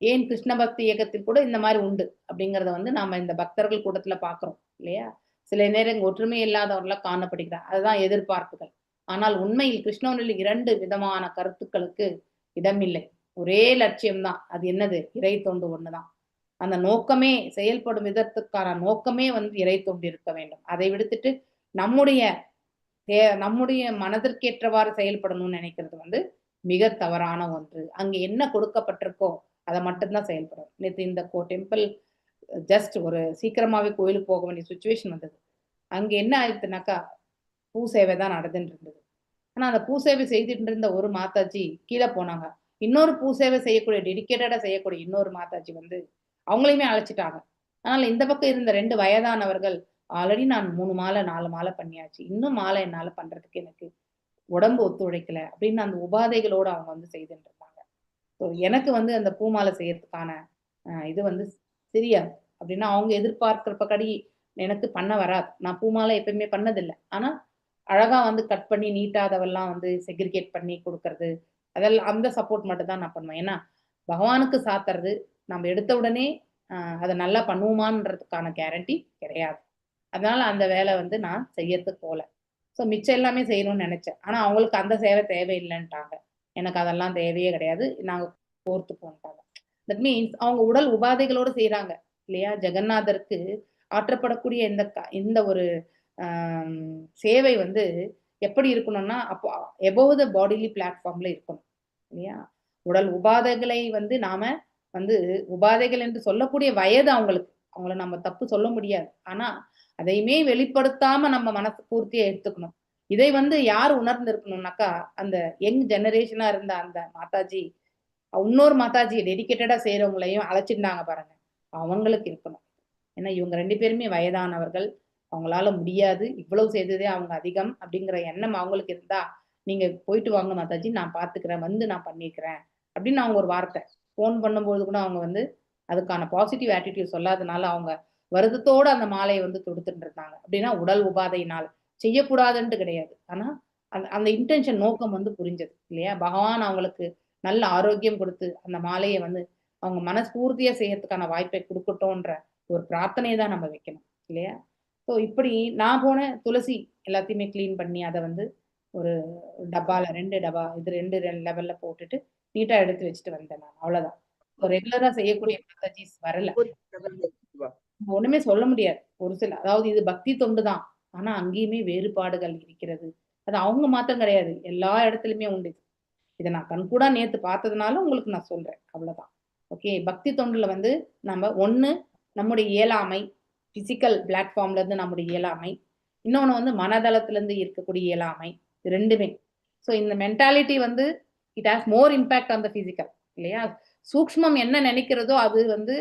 S6: ஏன் கிருஷ்ண பக்தி இயக்கத்தில் கூட இந்த மாதிரி உண்டு அப்படிங்கறத வந்து நாம இந்த பக்தர்கள் கூட்டத்துல பாக்குறோம் இல்லையா? சில நேரம் ஒற்றுமை இல்லாதவர்களா காணப்படுகிறார். அதுதான் எதிர்பார்ப்புகள். ஆனால் உண்மையில் கிருஷ்ணனில் 2 விதமான கருத்துக்களுக்கு இடமில்லை. ஒரே லட்சியம்தான். அது என்னது? இறை தொண்டு ஒண்ணுதான். அந்த நோக்கமே செயல்படும் விதத்துக்கான நோக்கமே வந்து இறை தொண்டு இருக்க வேண்டும். அதை விடுத்துட்டு நம்முடைய மனதிற்கேற்றவாறு செயல்படணும்னு நினைக்கிறது வந்து மிக தவறான ஒன்று. அங்க என்ன கொடுக்கப்பட்டிருக்கோ அதை மட்டும்தான் செயல்படும். நேற்று இந்த டெம்பிள் ஜஸ்ட் ஒரு சீக்கிரமாவே கோயிலுக்கு போக வேண்டிய சுச்சுவேஷன் வந்தது. அங்க என்ன ஆயிடுச்சுனாக்கா பூ சேவை தான் நடந்துட்டு இருந்தது. ஆனா அந்த பூ சேவை செய்துட்டு இருந்த ஒரு மாதாஜி கீழே போனாங்க. இன்னொரு பூ சேவை செய்யக்கூடிய டெடிக்கேட்டடா செய்யக்கூடிய இன்னொரு மாதாஜி வந்து அவங்களையுமே அழைச்சிட்டாங்க. அதனால இந்த பக்கம் இருந்த 2 வயதானவர்கள் ஆல்ரெடி நான் 3 மாலை 4 மாலை பண்ணியாச்சு, இன்னும் மாலை என்னால பண்றதுக்கு எனக்கு உடம்பு ஒத்துழைக்கல அப்படின்னு அந்த உபாதைகளோட அவங்க வந்து செய்துட்டு இருந்தாங்க. ஸோ எனக்கு வந்து அந்த பூமாலை செய்யறதுக்கான இது வந்து தெரியாது. அப்படின்னா அவங்க எதிர்பார்க்கிறபடி எனக்கு பண்ண வராது. நான் பூமாலை எப்பயுமே பண்ணதில்லை. ஆனா அழகா வந்து கட் பண்ணி நீட்டா அதெல்லாம் வந்து செக்ரிகேட் பண்ணி கொடுக்கறது, அதெல்லாம் அந்த சப்போர்ட் மட்டும் தான் நான் பண்ணுவேன். ஏன்னா பகவானுக்கு சாத்துறது நம்ம எடுத்த உடனே அதை நல்லா பண்ணுவோமான்றதுக்கான கேரண்டி கிடையாது. அதனால அந்த வேலை வந்து நான் செய்யறதுக்கு போல. ஸோ மிச்சம் எல்லாமே செய்யணும்னு நினைச்சேன். ஆனா அவங்களுக்கு அந்த சேவை தேவையில்லைன்ட்டாங்க. எனக்கு அதெல்லாம் தேவையே கிடையாது, நாங்க கோர்த்து போன்ட்டாங்க. தட் மீன்ஸ் அவங்க உடல் உபாதைகளோடு செய்யறாங்க இல்லையா? ஜெகநாதருக்கு ஆற்றப்படக்கூடிய இந்த ஒரு சேவை வந்து எப்படி இருக்கணும்னா அப்போ எபோவ் த பாடிலி பிளாட்ஃபார்ம்ல இருக்கணும் இல்லையா? உடல் உபாதைகளை வந்து நாம வந்து உபாதைகள் என்று சொல்லக்கூடிய வயது அவங்கள நம்ம தப்பு சொல்ல முடியாது. ஆனா அதையுமே வெளிப்படுத்தாம நம்ம மனசு பூர்த்தியா எடுத்துக்கணும். இதை வந்து யார் உணர்ந்து இருக்கணும்னாக்கா அந்த யங் ஜெனரேஷனா இருந்த அந்த மாதாஜி இன்னொரு மாதாஜி டெடிக்கேட்டடா செய்யறவங்களையும் அழைச்சிருந்தாங்க பாருங்க, அவங்களுக்கு இருக்கணும். ஏன்னா இவங்க 2 பேருமே வயதானவர்கள், அவங்களால முடியாது, இவ்வளவு செய்ததே அவங்க அதிகம் அப்படிங்கிற எண்ணம் அவங்களுக்கு இருந்தா நீங்க போயிட்டு வாங்க மாதாஜி, நான் பாத்துக்கிறேன், வந்து நான் பண்ணிக்கிறேன் அப்படின்னு அவங்க ஒரு வார்த்தை போன் பண்ணும்போது கூட அவங்க வந்து அதுக்கான பாசிட்டிவ் ஆட்டிடியூட் சொல்லாதனால அவங்க வருத்தத்தோட அந்த மாலையை வந்து தொடுத்துட்டு இருந்தாங்க. அப்படின்னா உடல் உபாதையினால் செய்யக்கூடாதுன்ட்டு கிடையாது. ஆனா அந்த இன்டென்ஷன் நோக்கம் வந்து புரிஞ்சது இல்லையா? பகவான் அவங்களுக்கு நல்ல ஆரோக்கியம் கொடுத்து அந்த மாலையை வந்து அவங்க மனஸ்பூர்த்தியா செய்யறதுக்கான வாய்ப்பை கொடுக்கட்டும்ன்ற ஒரு பிரார்த்தனையை தான் நம்ம வைக்கணும் இல்லையா? ஸோ இப்படி நான் போன துளசி எல்லாத்தையுமே கிளீன் பண்ணி அதை வந்து ஒரு டப்பால 2 டப்பா இது 2 லெவல்ல போட்டுட்டு நீட்டா எடுத்து வச்சுட்டு வந்தேன் நான். அவ்வளவுதான். ரெகுலரா செய்யக்கூடிய மாதாஜிஸ் வரல. ஒண்ணுமே சொல்ல முடியாது. ஒரு சில அதாவது இது பக்தி தொண்டு தான். ஆனா அங்கேயுமே வேறுபாடுகள் இருக்கிறது. அது அவங்க மாத்திரம் கிடையாது, எல்லா இடத்துலயுமே உண்டு. இதை நான் கண்கூடா நேத்து பார்த்ததுனால உங்களுக்கு நான் சொல்றேன். அவ்வளவுதான். ஓகே. பக்தி தொண்டுல வந்து நம்ம ஒண்ணு நம்முடைய இயலாமை, பிசிக்கல் பிளாட்ஃபார்ம்ல இருந்து நம்முடைய இயலாமை, இன்னொன்னு வந்து மனதளத்துல இருந்து இருக்கக்கூடிய இயலாமை, ரெண்டுமே. ஸோ இந்த மென்டாலிட்டி வந்து it has more impact on the physical இல்லையா? சூக்ஷ்மம் என்ன நினைக்கிறதோ அது வந்து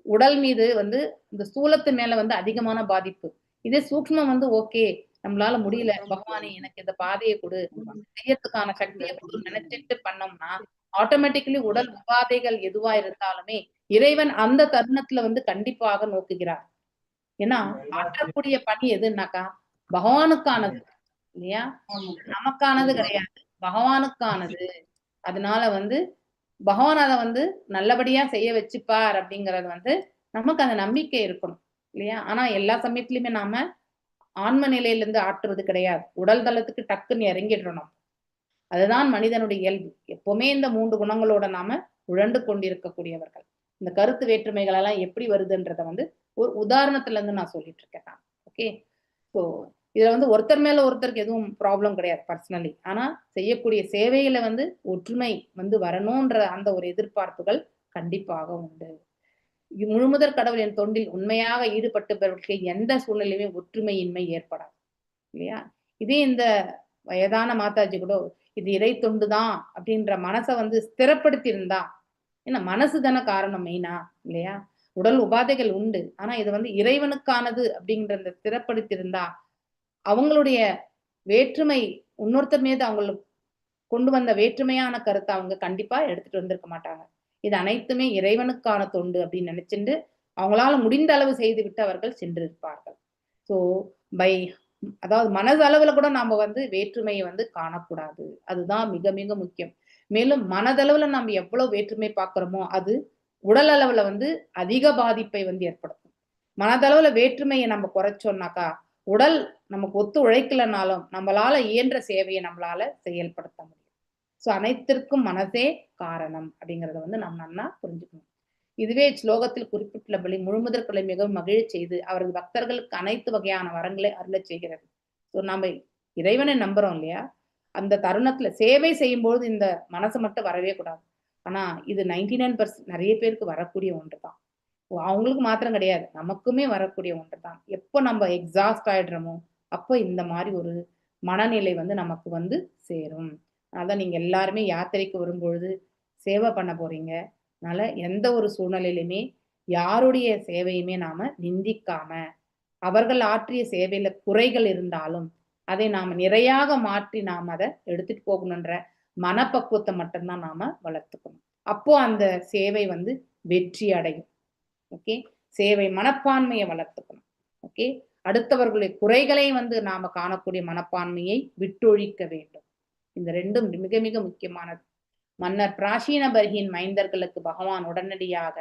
S6: உடல் மீது வந்து இந்த ஸ்தூலத்து மேல வந்து அதிகமான பாதிப்பு. இதே சூக்ஷ்மம் வந்து ஓகே நம்மளால முடியல, பகவானே எனக்கு இந்த பாதையை கொடு, செய்யறதுக்கான சக்தியை கொடு நினைச்சிட்டு பண்ணோம்னா ஆட்டோமேட்டிக்கலி உடல் உபாதைகள் எதுவா இருந்தாலுமே இறைவன் அந்த தருணத்துல வந்து கண்டிப்பாக நோக்குகிறார். ஏன்னா ஆற்றக்கூடிய பணி எதுனாக்கா பகவானுக்கானது இல்லையா? நமக்கானது கிடையாது, பகவானுக்கானது. அதனால வந்து பகவான் அதை வந்து நல்லபடியா செய்ய வச்சுப்பார் அப்படிங்கறது வந்து நமக்கு அந்த நம்பிக்கை இருக்கணும் இல்லையா? ஆனா எல்லா சமயத்திலுமே நாம ஆன்ம நிலையில இருந்து ஆற்றுறது கிடையாது. உடல் தளத்துக்கு டக்குன்னு இறங்கிடணும். அதுதான் மனிதனுடைய இயல்பு. எப்பவுமே இந்த 3 குணங்களோட நாம உழண்டு கொண்டிருக்கக்கூடியவர்கள். இந்த கருத்து வேற்றுமைகள் எல்லாம் எப்படி வருதுன்றத வந்து ஒரு உதாரணத்துல இருந்து நான் சொல்லிட்டு இருக்கேன். ஓகே, ஸோ இதுல வந்து ஒருத்தர் மேல ஒருத்தருக்கு எதுவும் ப்ராப்ளம் கிடையாது பர்சனலி. ஆனா செய்யக்கூடிய சேவையில வந்து ஒற்றுமை வந்து வரணும்ன்ற அந்த ஒரு எதிர்பார்ப்புகள் கண்டிப்பாக உண்டு. முழுமுதற் கடவுள் என் தொண்டில் உண்மையாக ஈடுபட்டவர்களுக்கு எந்த சூழ்நிலையுமே ஒற்றுமையின்மை ஏற்படாது இல்லையா? இதே இந்த வயதான மாதாஜி கூட இது இறை தொண்டுதான் அப்படின்ற மனசை வந்து ஸ்திரப்படுத்தி இருந்தா, ஏன்னா மனசு தானே காரணம் மெயினா இல்லையா? உடல் உபாதைகள் உண்டு, ஆனா இது வந்து இறைவனுக்கானது அப்படின்ற இந்த ஸ்திரப்படுத்தி இருந்தா அவங்களுடைய வேற்றுமை இன்னொருத்தர் மீது அவங்களுக்கு கொண்டு வந்த வேற்றுமையான கருத்தை அவங்க கண்டிப்பா எடுத்துட்டு வந்திருக்க மாட்டாங்க. இது அனைத்துமே இறைவனுக்கான தொண்டு அப்படின்னு நினைச்சுட்டு அவங்களால முடிந்த அளவு செய்து விட்டு அவர்கள் சென்றிருப்பார்கள். ஸோ பை அதாவது மனதளவுல கூட நாம வந்து வேற்றுமையை வந்து காணக்கூடாது. அதுதான் மிக மிக முக்கியம். மேலும் மனதளவுல நம்ம எவ்வளவு வேற்றுமை பார்க்கிறோமோ அது உடல் அளவுல வந்து அதிக பாதிப்பை வந்து ஏற்படுத்தும். மனதளவுல வேற்றுமையை நம்ம குறைச்சோம்னாக்கா உடல் நமக்கு ஒத்து உழைக்கலனாலும் நம்மளால இயன்ற சேவையை நம்மளால செயல்படுத்த முடியும். ஸோ அனைத்திற்கும் மனசே காரணம் அப்படிங்கறத வந்து நம்ம நல்லா புரிஞ்சுக்கணும். இதுவே ஸ்லோகத்தில் குறிப்பிட்டுள்ளபடி முழுமுதற்களை மிகவும் மகிழச் செய்து அவரது பக்தர்களுக்கு அனைத்து வகையான வரங்களை அருளச் செய்கிறது. ஸோ நம்ம இறைவனை நம்புறோம் இல்லையா? அந்த தருணத்துல சேவை செய்யும்போது இந்த மனசு மட்டும் வரவே கூடாது. ஆனா இது 99% நிறைய பேருக்கு வரக்கூடிய ஒன்றுதான். அவங்களுக்கு மாத்திரம் கிடையாது, நமக்குமே வரக்கூடிய ஒன்றுதான். எப்போ நம்ம எக்ஸாஸ்ட் ஆயிடுறோமோ அப்போ இந்த மாதிரி ஒரு மனநிலை வந்து நமக்கு வந்து சேரும். அதான் நீங்க எல்லாருமே யாத்திரைக்கு வரும்பொழுது சேவை பண்ண போறீங்க. அதனால எந்த ஒரு சூழ்நிலையிலுமே யாருடைய சேவையுமே நாம நிந்திக்காம, அவர்கள் ஆற்றிய சேவையில குறைகள் இருந்தாலும் அதை நாம நிறையாக மாற்றி நாம அதை எடுத்துட்டு போகணுன்ற மனப்பக்குவத்தை மட்டும்தான் நாம வளர்த்துக்கணும். அப்போ அந்த சேவை வந்து வெற்றி அடையும். ஓகே, சேவை மனப்பான்மையை வளர்த்துக்கணும். ஓகே, அடுத்தவர்களுடைய குறைகளை வந்து நாம காணக்கூடிய மனப்பான்மையை விட்டொழிக்க வேண்டும். இந்த ரெண்டும் மிக மிக முக்கியமானது. மன்னர் பிராசீன பர்கியின் மைந்தர்களுக்கு பகவான் உடனடியாக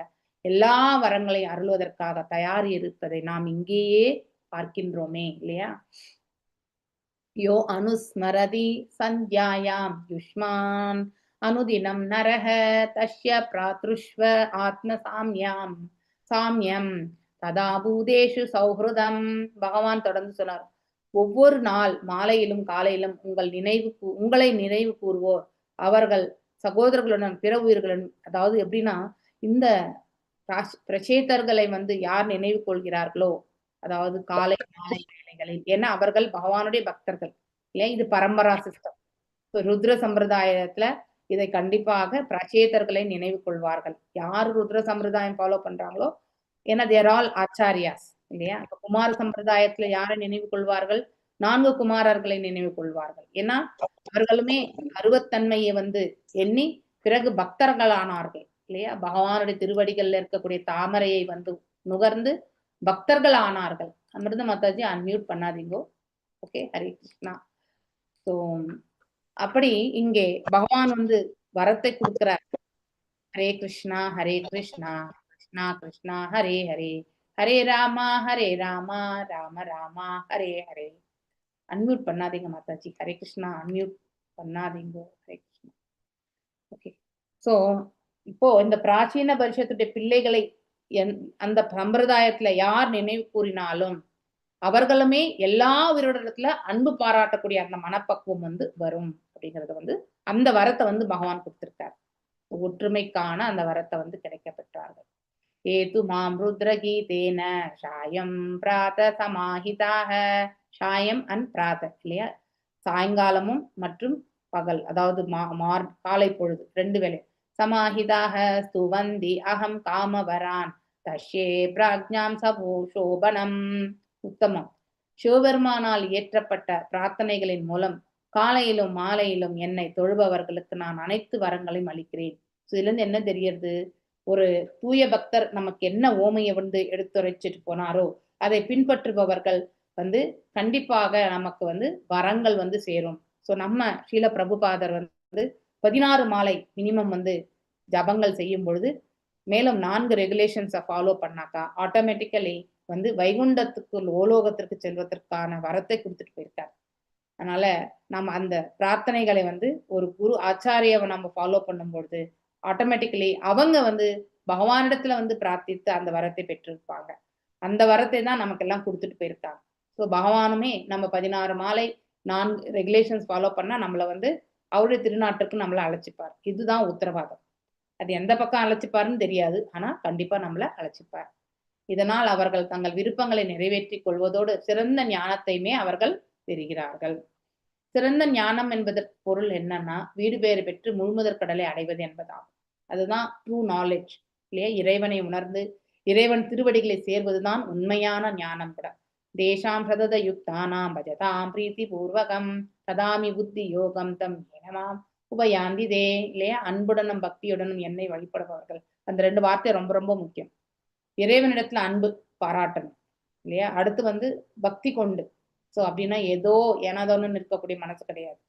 S6: எல்லா வரங்களையும் அருள்வதற்காக தயார் இருப்பதை நாம் இங்கேயே பார்க்கின்றோமே இல்லையா? யோ அனுஸ்மரதி சந்தியாயாம் யுஷ்மான் அனுதினம் நரஹ தஸ்ய பிராத்ருஷ்வ ஆத்ம சாம்யம் ததா பூதேஷு சௌஹ்ருதம். பகவான் தொடர்ந்து சொன்னார், ஒவ்வொரு நாள் மாலையிலும் காலையிலும் உங்களை நினைவு கூறுவோர் அவர்கள் சகோதரர்களுடன் பிற உயிர்களுடன், அதாவது எப்படின்னா இந்த பிரச்சேதர்களை வந்து யார் நினைவு கொள்கிறார்களோ, அதாவது காலை மாலை வேளைகளில், ஏன்னா அவர்கள் பகவானுடைய பக்தர்கள் இல்லையா? இது பரம்பரா சிஸ்டம். ருத்ர சம்பிரதாயத்துல இதை கண்டிப்பாக பிரச்சேதர்களை நினைவு கொள்வார்கள். யார் ருத்ர சம்பிரதாயம் ஃபாலோ பண்றாங்களோ, ஏன்னா தேர் ஆல் ஆச்சாரியாஸ் இல்லையா? குமார சம்பிரதாயத்துல யாரை நினைவு கொள்வார்கள்? 4 குமாரர்களை நினைவு கொள்வார்கள். ஏன்னா அவர்களுமே அருவத்தன்மையை வந்து எண்ணி பிறகு பக்தர்களானார்கள் இல்லையா? பகவானுடைய திருவடிகள்ல இருக்கக்கூடிய தாமரையை வந்து நுகர்ந்து பக்தர்கள் ஆனார்கள். அமிர்த மாதாஜி அன்மியூட் பண்ணாதீங்கோ. ஓகே, ஹரே கிருஷ்ணா. ஸோ அப்படி இங்கே பகவான் வந்து வரத்தை கொடுக்கிறார். ஹரே கிருஷ்ணா ஹரே கிருஷ்ணா கிருஷ்ணா கிருஷ்ணா ஹரே ஹரே, ஹரே ராமா ராம ராமா ஹரே ஹரே. அன்மியூட் பண்ணாதீங்க மாதாஜி. ஹரே கிருஷ்ணா அன்மியூட் பண்ணாதீங்க. ஹரே கிருஷ்ணா. ஓகே, ஸோ இப்போ இந்த பிராச்சீன பரிஷத்துடைய பிள்ளைகளை அந்த சம்பிரதாயத்துல யார் நினைவு கூறினாலும் அவர்களுமே எல்லா உயிரிடத்துல அன்பு பாராட்டக்கூடிய அந்த மனப்பக்குவம் வந்து வரும் அப்படிங்கறது வந்து அந்த வரத்தை வந்து பகவான் கொடுத்திருக்காரு. ஒற்றுமைக்கான அந்த வரத்தை வந்து கிடைக்க பெற்றார்கள். ஏது மாம் ருத்ர கீதேன ஷாயம் பிராத சமாஹிதாக. ஷாயம் அண்ட் பிராத இல்லையா? சாயங்காலமும் மற்றும் பகல், அதாவது காலை பொழுது 2 வேளை. சமாஹிதாக ஸ்துவந்தி அகம் காமவரான் தஷ்யே பிராஜ்ஞாம் சபோ சோபனம். உத்தமம். சிவபெருமானால் இயற்றப்பட்ட பிரார்த்தனைகளின் மூலம் காலையிலும் மாலையிலும் என்னை தொழுபவர்களுக்கு நான் அனைத்து வரங்களையும் அளிக்கிறேன். இதுல இருந்து என்ன தெரியுது? ஒரு தூய பக்தர் நமக்கு என்ன ஓமையை வந்து எடுத்துரைச்சிட்டு போனாரோ அதை பின்பற்றுபவர்கள் வந்து கண்டிப்பாக நமக்கு வந்து வரங்கள் வந்து சேரும். ஸோ நம்ம ஸ்ரீல பிரபுபாதர் வந்து 16 மாலை மினிமம் வந்து ஜபங்கள் செய்யும் பொழுது மேலும் 4 ரெகுலேஷன்ஸை ஃபாலோ பண்ணாக்கா ஆட்டோமேட்டிக்கலி வந்து வைகுண்டத்துக்கு ஓலோகத்திற்கு செல்வதற்கான வரத்தை கொடுத்துட்டு போயிருக்காரு. அதனால நம்ம அந்த பிரார்த்தனைகளை வந்து ஒரு குரு ஆச்சாரியாவை நம்ம ஃபாலோ பண்ணும்பொழுது ஆட்டோமேட்டிக்கலி அவங்க வந்து பகவானிடத்துல வந்து பிரார்த்தித்து அந்த வரத்தை பெற்றிருப்பாங்க. அந்த வரத்தை தான் நமக்கு எல்லாம் கொடுத்துட்டு போயிருக்காங்க. ஸோ பகவானுமே நம்ம 16 மாலை 4 ரெகுலேஷன்ஸ் ஃபாலோ பண்ணா நம்மளை வந்து அவருடைய திருநாட்டுக்கு நம்மளை அழைச்சிப்பார். இதுதான் உத்தரவாதம். அது எந்த பக்கம் அழைச்சிப்பாருன்னு தெரியாது, ஆனா கண்டிப்பா நம்மளை அழைச்சிப்பார். இதனால் அவர்கள் தங்கள் விருப்பங்களை நிறைவேற்றி கொள்வதோடு சிறந்த ஞானத்தையுமே அவர்கள் பெறுகிறார்கள். சிறந்த ஞானம் என்பதற்கு பொருள் என்னன்னா வீடு பேறு பெற்று முழுமுதற் கடலை அடைவது என்பதாகும். அதுதான் ட்ரூ நாலேஜ் இல்லையா? இறைவனை உணர்ந்து இறைவன் திருவடிகளை சேர்வதுதான் உண்மையான ஞானம் கூட. தேசாம் சதத யுக்தானாம் பஜதாம் பிரீத்தி பூர்வகம் ததாமி புத்தி யோகம் தம் ஏனமாம் உபயாந்தி தே இல்லையா? அன்புடனும் பக்தியுடனும் என்னை வழிபடுபவர்கள். அந்த 2 வார்த்தை ரொம்ப ரொம்ப முக்கியம். இறைவனிடத்துல அன்பு பாராட்டணும் இல்லையா? அடுத்து வந்து பக்தி கொண்டு. ஸோ அப்படின்னா ஏதோ ஏனாதானு இருக்கக்கூடிய மனசு கிடையாது.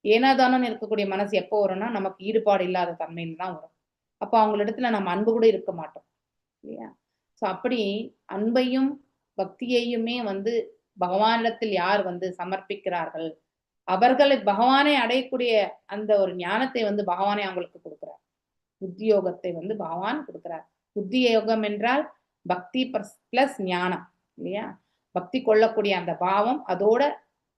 S6: ஏனாதானு இருக்கக்கூடிய மனசு எப்போ வரும்னா நமக்கு ஈடுபாடு இல்லாத தன்மையில தான் வரும். அப்போ அவங்களிடத்துல நம்ம அன்பு கூட இருக்க மாட்டோம் இல்லையா? ஸோ அப்படி அன்பையும் பக்தியையுமே வந்து பகவானிடத்தில் யார் வந்து சமர்ப்பிக்கிறார்கள் அவர்களை பகவானை அடையக்கூடிய அந்த ஒரு ஞானத்தை வந்து பகவானே அவங்களுக்கு கொடுக்கிறார். புத்தியோகத்தை வந்து பகவான் கொடுக்கிறார். புத்தி யோகம் என்றால் பக்தி பிளஸ் ஞானம் இல்லையா? பக்தி கொள்ளக்கூடிய அந்த பாவம், அதோட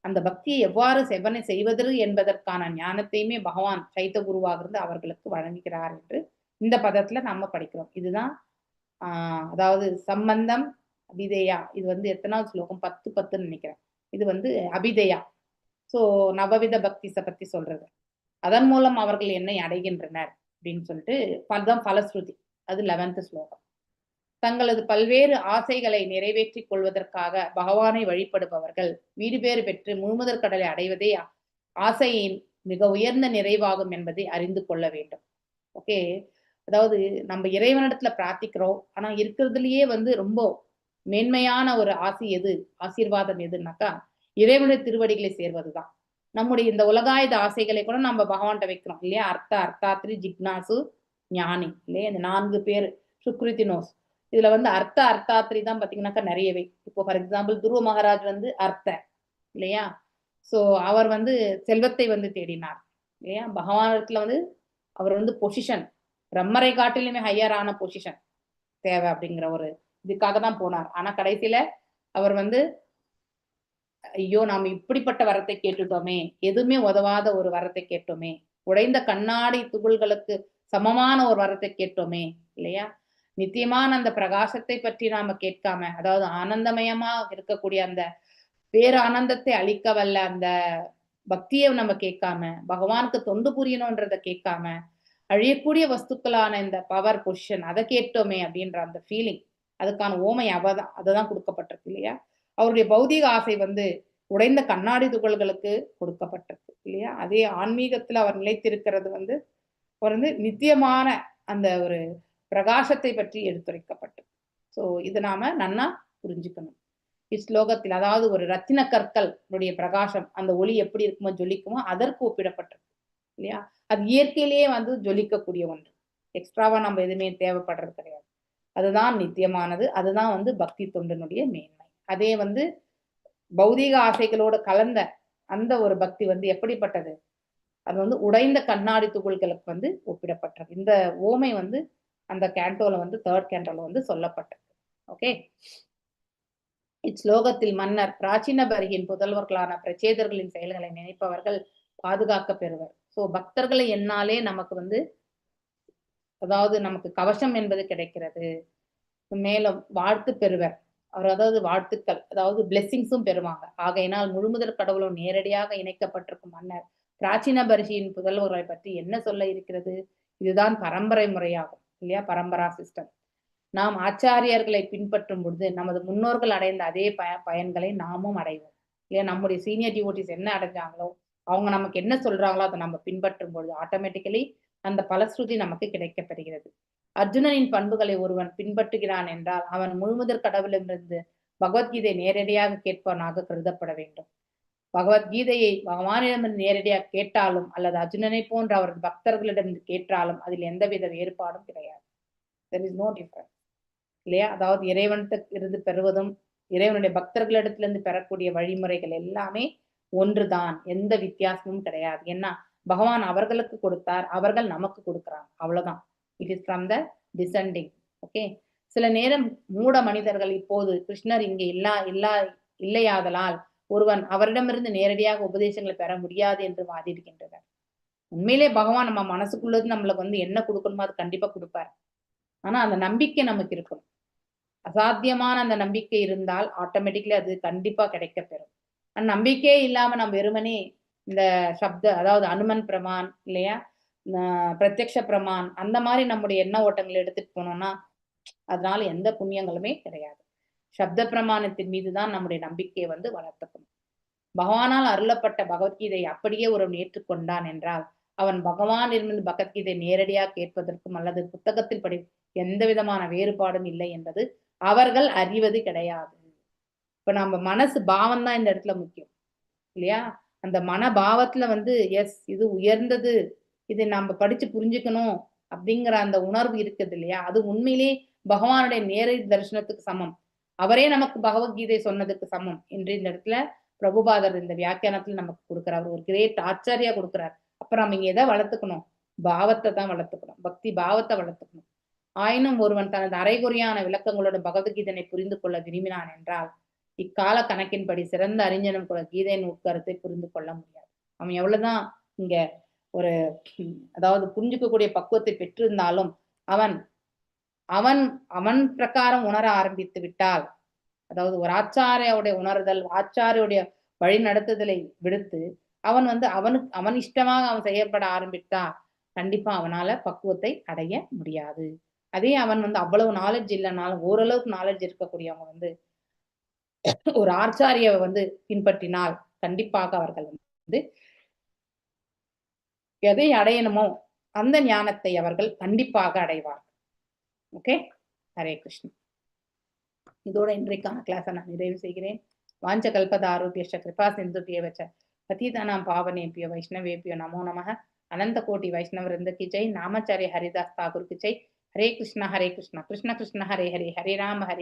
S6: அந்த பக்தியை எவ்வாறு செவனை செய்வது என்பதற்கான ஞானத்தையுமே பகவான் சைத்த குருவாக இருந்து அவர்களுக்கு வழங்குகிறார் என்று இந்த பதத்துல நம்ம படிக்கிறோம். இதுதான் அதாவது சம்பந்தம் அபிதேயா. இது வந்து எத்தனாவது ஸ்லோகம்? 10:10 நினைக்கிறேன். இது வந்து அபிதேயா. ஸோ நவவித பக்திஸை பத்தி சொல்றது. அதன் மூலம் அவர்கள் என்னை அடைகின்றனர் அப்படின்னு சொல்லிட்டு அதுதான் பலஸ்ருதி. அது 11th ஸ்லோகம். தங்களது பல்வேறு ஆசைகளை நிறைவேற்றிக் கொள்வதற்காக பகவானை வழிபடுபவர்கள் வீடு பேறு பெற்று முழுமுதற் கடலை அடைவதே ஆசையின் மிக உயர்ந்த நிறைவாகும் என்பதை அறிந்து கொள்ள வேண்டும். ஓகே, அதாவது நம்ம இறைவனிடத்துல பிரார்த்திக்கிறோம், ஆனா இருக்கிறதுலயே வந்து ரொம்ப மேன்மையான ஒரு ஆசீர்வாதம் எதுனாக்கா இறைவனுடைய திருவடிகளை சேர்வதுதான். நம்முடைய இந்த உலகாயுத ஆசைகளை கூட நம்ம பகவான்கிட்ட வைக்கிறோம் இல்லையா? அர்த்தாத்ரி ஜிக்னாசு ஞானி இல்லையா? இந்த 4 பேர் சுக்ரிதினோஸ். இதுல வந்து அர்த்தாத்ரி தான் பாத்தீங்கன்னாக்கா நிறையவே. இப்போ ஃபார் எக்ஸாம்பிள் துருவ மகாராஜ் வந்து இல்லையா? ஸோ அவர் வந்து செல்வத்தை வந்து தேடினார் இல்லையா? பகவானத்துல வந்து அவர் வந்து பொசிஷன் பிரம்மரை காட்டிலுமே ஹையரான பொசிஷன் தேவை அப்படிங்கிற ஒரு இதுக்காக தான் போனார். ஆனா கடைசியில அவர் வந்து ஐயோ நாம இப்படிப்பட்ட வரத்தை கேட்டுட்டோமே, எதுவுமே உதவாத ஒரு வரத்தை கேட்டோமே, உடைந்த கண்ணாடி துகள்களுக்கு சமமான ஒரு வரத்தை கேட்டோமே இல்லையா? நித்தியமான அந்த பிரகாசத்தை பற்றி நாம கேட்காம, அதாவது ஆனந்தமயமா இருக்கக்கூடிய அந்த பேர் ஆனந்தத்தை அளிக்க வல்ல அந்த பக்தியை நம்ம கேட்காம, பகவானுக்கு தொண்டு புரியணும்ன்றத கேட்காம, அழியக்கூடிய வஸ்துக்களான இந்த பவர் பொசிஷன் அதை கேட்டோமே அப்படின்ற அந்த ஃபீலிங், அதுக்கான ஓமை அதுதான் கொடுக்கப்பட்டிருக்கு இல்லையா? அவருடைய பௌதிக ஆசை வந்து உடைந்த கண்ணாடி துகள்களுக்கு கொடுக்கப்பட்டிருக்கு இல்லையா? அதே ஆன்மீகத்துல அவர் நிலைத்திருக்கிறது வந்து அவர் வந்து நித்தியமான அந்த ஒரு பிரகாசத்தை பற்றி எடுத்துரைக்கப்பட்டது. ஸோ இது நாம நன்னா புரிஞ்சுக்கணும். இஸ்லோகத்தில் அதாவது ஒரு ரத்தின கற்களுடைய பிரகாசம், அந்த ஒளி எப்படி இருக்குமோ ஜொலிக்குமோ அதற்கு ஒப்பிடப்பட்டிருக்கு இல்லையா? அது இயற்கையிலேயே வந்து ஜொலிக்கக்கூடிய ஒன்று. எக்ஸ்ட்ராவா நம்ம எதுவுமே தேவைப்படுறது கிடையாது. அதுதான் நித்தியமானது. அதுதான் வந்து பக்தி தொண்டினுடைய மேன்மை. அதே வந்து பௌதீக ஆசைகளோடு கலந்த அந்த ஒரு பக்தி வந்து எப்படிப்பட்டது? அது வந்து உடைந்த கண்ணாடி துகள்களுக்கு வந்து ஒப்பிடப்பட்டது. இந்த ஓமை வந்து அந்த கேண்டோல வந்து 3rd கேண்டோல வந்து சொல்லப்பட்டது. ஓகே, இஸ்லோகத்தில் மன்னர் பிராச்சீன பரியின் புதல்வர்களான பிரச்சேதர்களின் செயல்களை நினைப்பவர்கள் பாதுகாக்க பெறுவர். ஸோ பக்தர்களை என்னாலே நமக்கு வந்து அதாவது நமக்கு கவசம் என்பது கிடைக்கிறது. மேலும் வாழ்த்து பெறுவர். அதாவது வாழ்த்துக்கள், அதாவது பிளெஸிங்ஸும் பெறுவாங்க. ஆகையினால் முழுமுதற் கடவுளும் நேரடியாக இணைக்கப்பட்டிருக்கும் மன்னர் பிராச்சீன பரிசியின் புதல்வர்களை பற்றி என்ன சொல்ல இருக்கிறது? இதுதான் பரம்பரை முறையாகும் இல்லையா? பரம்பரா சிஸ்டம். நாம் ஆச்சாரியர்களை பின்பற்றும் பொழுது நமது முன்னோர்கள் அடைந்த அதே பயன்களை நாமும் அடைவோம் இல்லையா? நம்முடைய சீனியர் டிவோட்டிஸ் என்ன அடைஞ்சாங்களோ, அவங்க நமக்கு என்ன சொல்றாங்களோ அதை நம்ம பின்பற்றும் பொழுது ஆட்டோமேட்டிக்கலி அந்த பலஸ்ருதி நமக்கு கிடைக்கப்பெறுகிறது. அர்ஜுனனின் பண்புகளை ஒருவன் பின்பற்றுகிறான் என்றால் அவன் முழுமுதற் கடவுளிடமிருந்து பகவத்கீதை நேரடியாக கேட்பவனாக கருதப்பட வேண்டும். பகவத்கீதையை பகவானிடமிருந்து நேரடியாக கேட்டாலும் அல்லது அர்ஜுனனை போன்ற அவரது பக்தர்களிடமிருந்து கேட்டாலும் அதில் எந்தவித வேறுபாடும் கிடையாது. There is no difference. இல்லையா? அதாவது இறைவனிடத்தில் இருந்து பெறுவதும் இறைவனுடைய பக்தர்களிடத்திலிருந்து பெறக்கூடிய வழிமுறைகள் எல்லாமே ஒன்றுதான், எந்த வித்தியாசமும் கிடையாது. ஏன்னா பகவான் அவர்களுக்கு கொடுத்தார், அவர்கள் நமக்கு கொடுக்குறாங்க, அவ்வளவுதான். It is from the descending. Okay. சில நேரம் மூட மனிதர்கள் இப்போது கிருஷ்ணர் இங்கே இல்லையாதலால் ஒருவன் அவரிடமிருந்து நேரடியாக உபதேசங்களை பெற முடியாது என்று வாதிடுகின்றனர். உண்மையிலே பகவான் நம்ம மனசுக்குள்ளது நம்மளுக்கு என்ன கொடுக்கணுமோ அது கண்டிப்பா கொடுப்பார். ஆனா அந்த நம்பிக்கை நமக்கு இருக்கணும். அசாத்தியமான அந்த நம்பிக்கை இருந்தால் ஆட்டோமேட்டிக்லி அது கண்டிப்பா கிடைக்கப்பெறும். அந்த நம்பிக்கையே இல்லாம நம்ம வெறுமனே இந்த அதாவது அனுமன் பிரமான் இல்லையா, பிரத்யக்ஷ பிரமான் அந்த மாதிரி நம்முடைய எண்ண ஓட்டங்களை எடுத்துட்டு போனோம்னா அதனால எந்த புண்ணியங்களுமே கிடையாது. சப்த பிரமாணத்தின் மீதுதான் நம்முடைய நம்பிக்கையை வளர்த்துக்கணும். பகவானால் அருளப்பட்ட பகவத்கீதை அப்படியே ஒருவன் ஏற்றுக்கொண்டான் என்றால் அவன் பகவான் இருந்து பகவத்கீதை நேரடியாக கேட்பதற்கும் அல்லது புத்தகத்தில் படி எந்த விதமான வேறுபாடும் இல்லை என்பது அவர்கள் அறிவது கிடையாது. இப்ப நம்ம மனசு பாவம் தான் இந்த இடத்துல முக்கியம் இல்லையா? அந்த மனபாவத்துல எஸ் இது உயர்ந்தது, இதை நம்ம படிச்சு புரிஞ்சுக்கணும் அப்படிங்கிற அந்த உணர்வு இருக்குது இல்லையா? அது உண்மையிலே பகவானுடைய நேரடி தரிசனத்துக்கு சமம். அவரே நமக்கு பகவத்கீதை சொன்னதுக்கு சமம் என்று இந்த இடத்துல பிரபுபாதர் இந்த வியாக்கியானத்துல நமக்கு கொடுக்கிறார். ஒரு கிரேட் ஆச்சாரியா கொடுக்கிறார். அப்புறம் நம்ம இங்க எதை வளர்த்துக்கணும்? பாவத்தை தான் வளர்த்துக்கணும், பக்தி பாவத்தை வளர்த்துக்கணும். ஆயினும் ஒருவன் தனது அரைகுறையான விளக்கங்களோட பகவத்கீதனை புரிந்து கொள்ள விரும்பினான் என்றால் இக்கால கணக்கின்படி சிறந்த அறிஞனும் கூட கீதையின் உட்கருத்தை புரிந்து கொள்ள முடியாது. அவன் எவ்வளவுதான் இங்க ஒரு அதாவது புரிஞ்சுக்கக்கூடிய பக்குவத்தை பெற்றிருந்தாலும் அவன் அவன் அவன் பிரகாரம் உணர ஆரம்பித்து விட்டால், அதாவது ஒரு ஆச்சாரியோடைய உணர்தல், ஆச்சாரியோடைய வழி நடத்துதலை விடுத்து அவன் அவன் இஷ்டமாக அவன் செயல்பட ஆரம்பித்தா கண்டிப்பா அவனால பக்குவத்தை அடைய முடியாது. அதே அவன் அவ்வளவு நாலேஜ் இல்லைனாலும் ஓரளவுக்கு நாலேஜ் இருக்கக்கூடியவங்க ஒரு ஆச்சாரிய பின்பற்றினால் கண்டிப்பாக அவர்கள் எதை அடையணுமோ அந்த ஞானத்தை அவர்கள் கண்டிப்பாக அடைவார்கள். ஓகே. ஹரே கிருஷ்ணா. இதோட இன்றைக்கான கிளாஸை நான் நிறைவு செய்கிறேன். வாஞ்ச கல்பதாருபியஸ்ச கிருபா சிந்துபிய வச்ச பதீதானாம் பாவனேபியோ வைஷ்ணவேபியோ நமோ நமः. அனந்த கோட்டி வைஷ்ணவ விருந்த கி ஜெய். நாமாச்சாரிய ஹரிதாஸ் தாகூர் கி ஜெய். ஹரே கிருஷ்ணா கிருஷ்ண கிருஷ்ண ஹரே ஹரே, ஹரே ராம ஹரே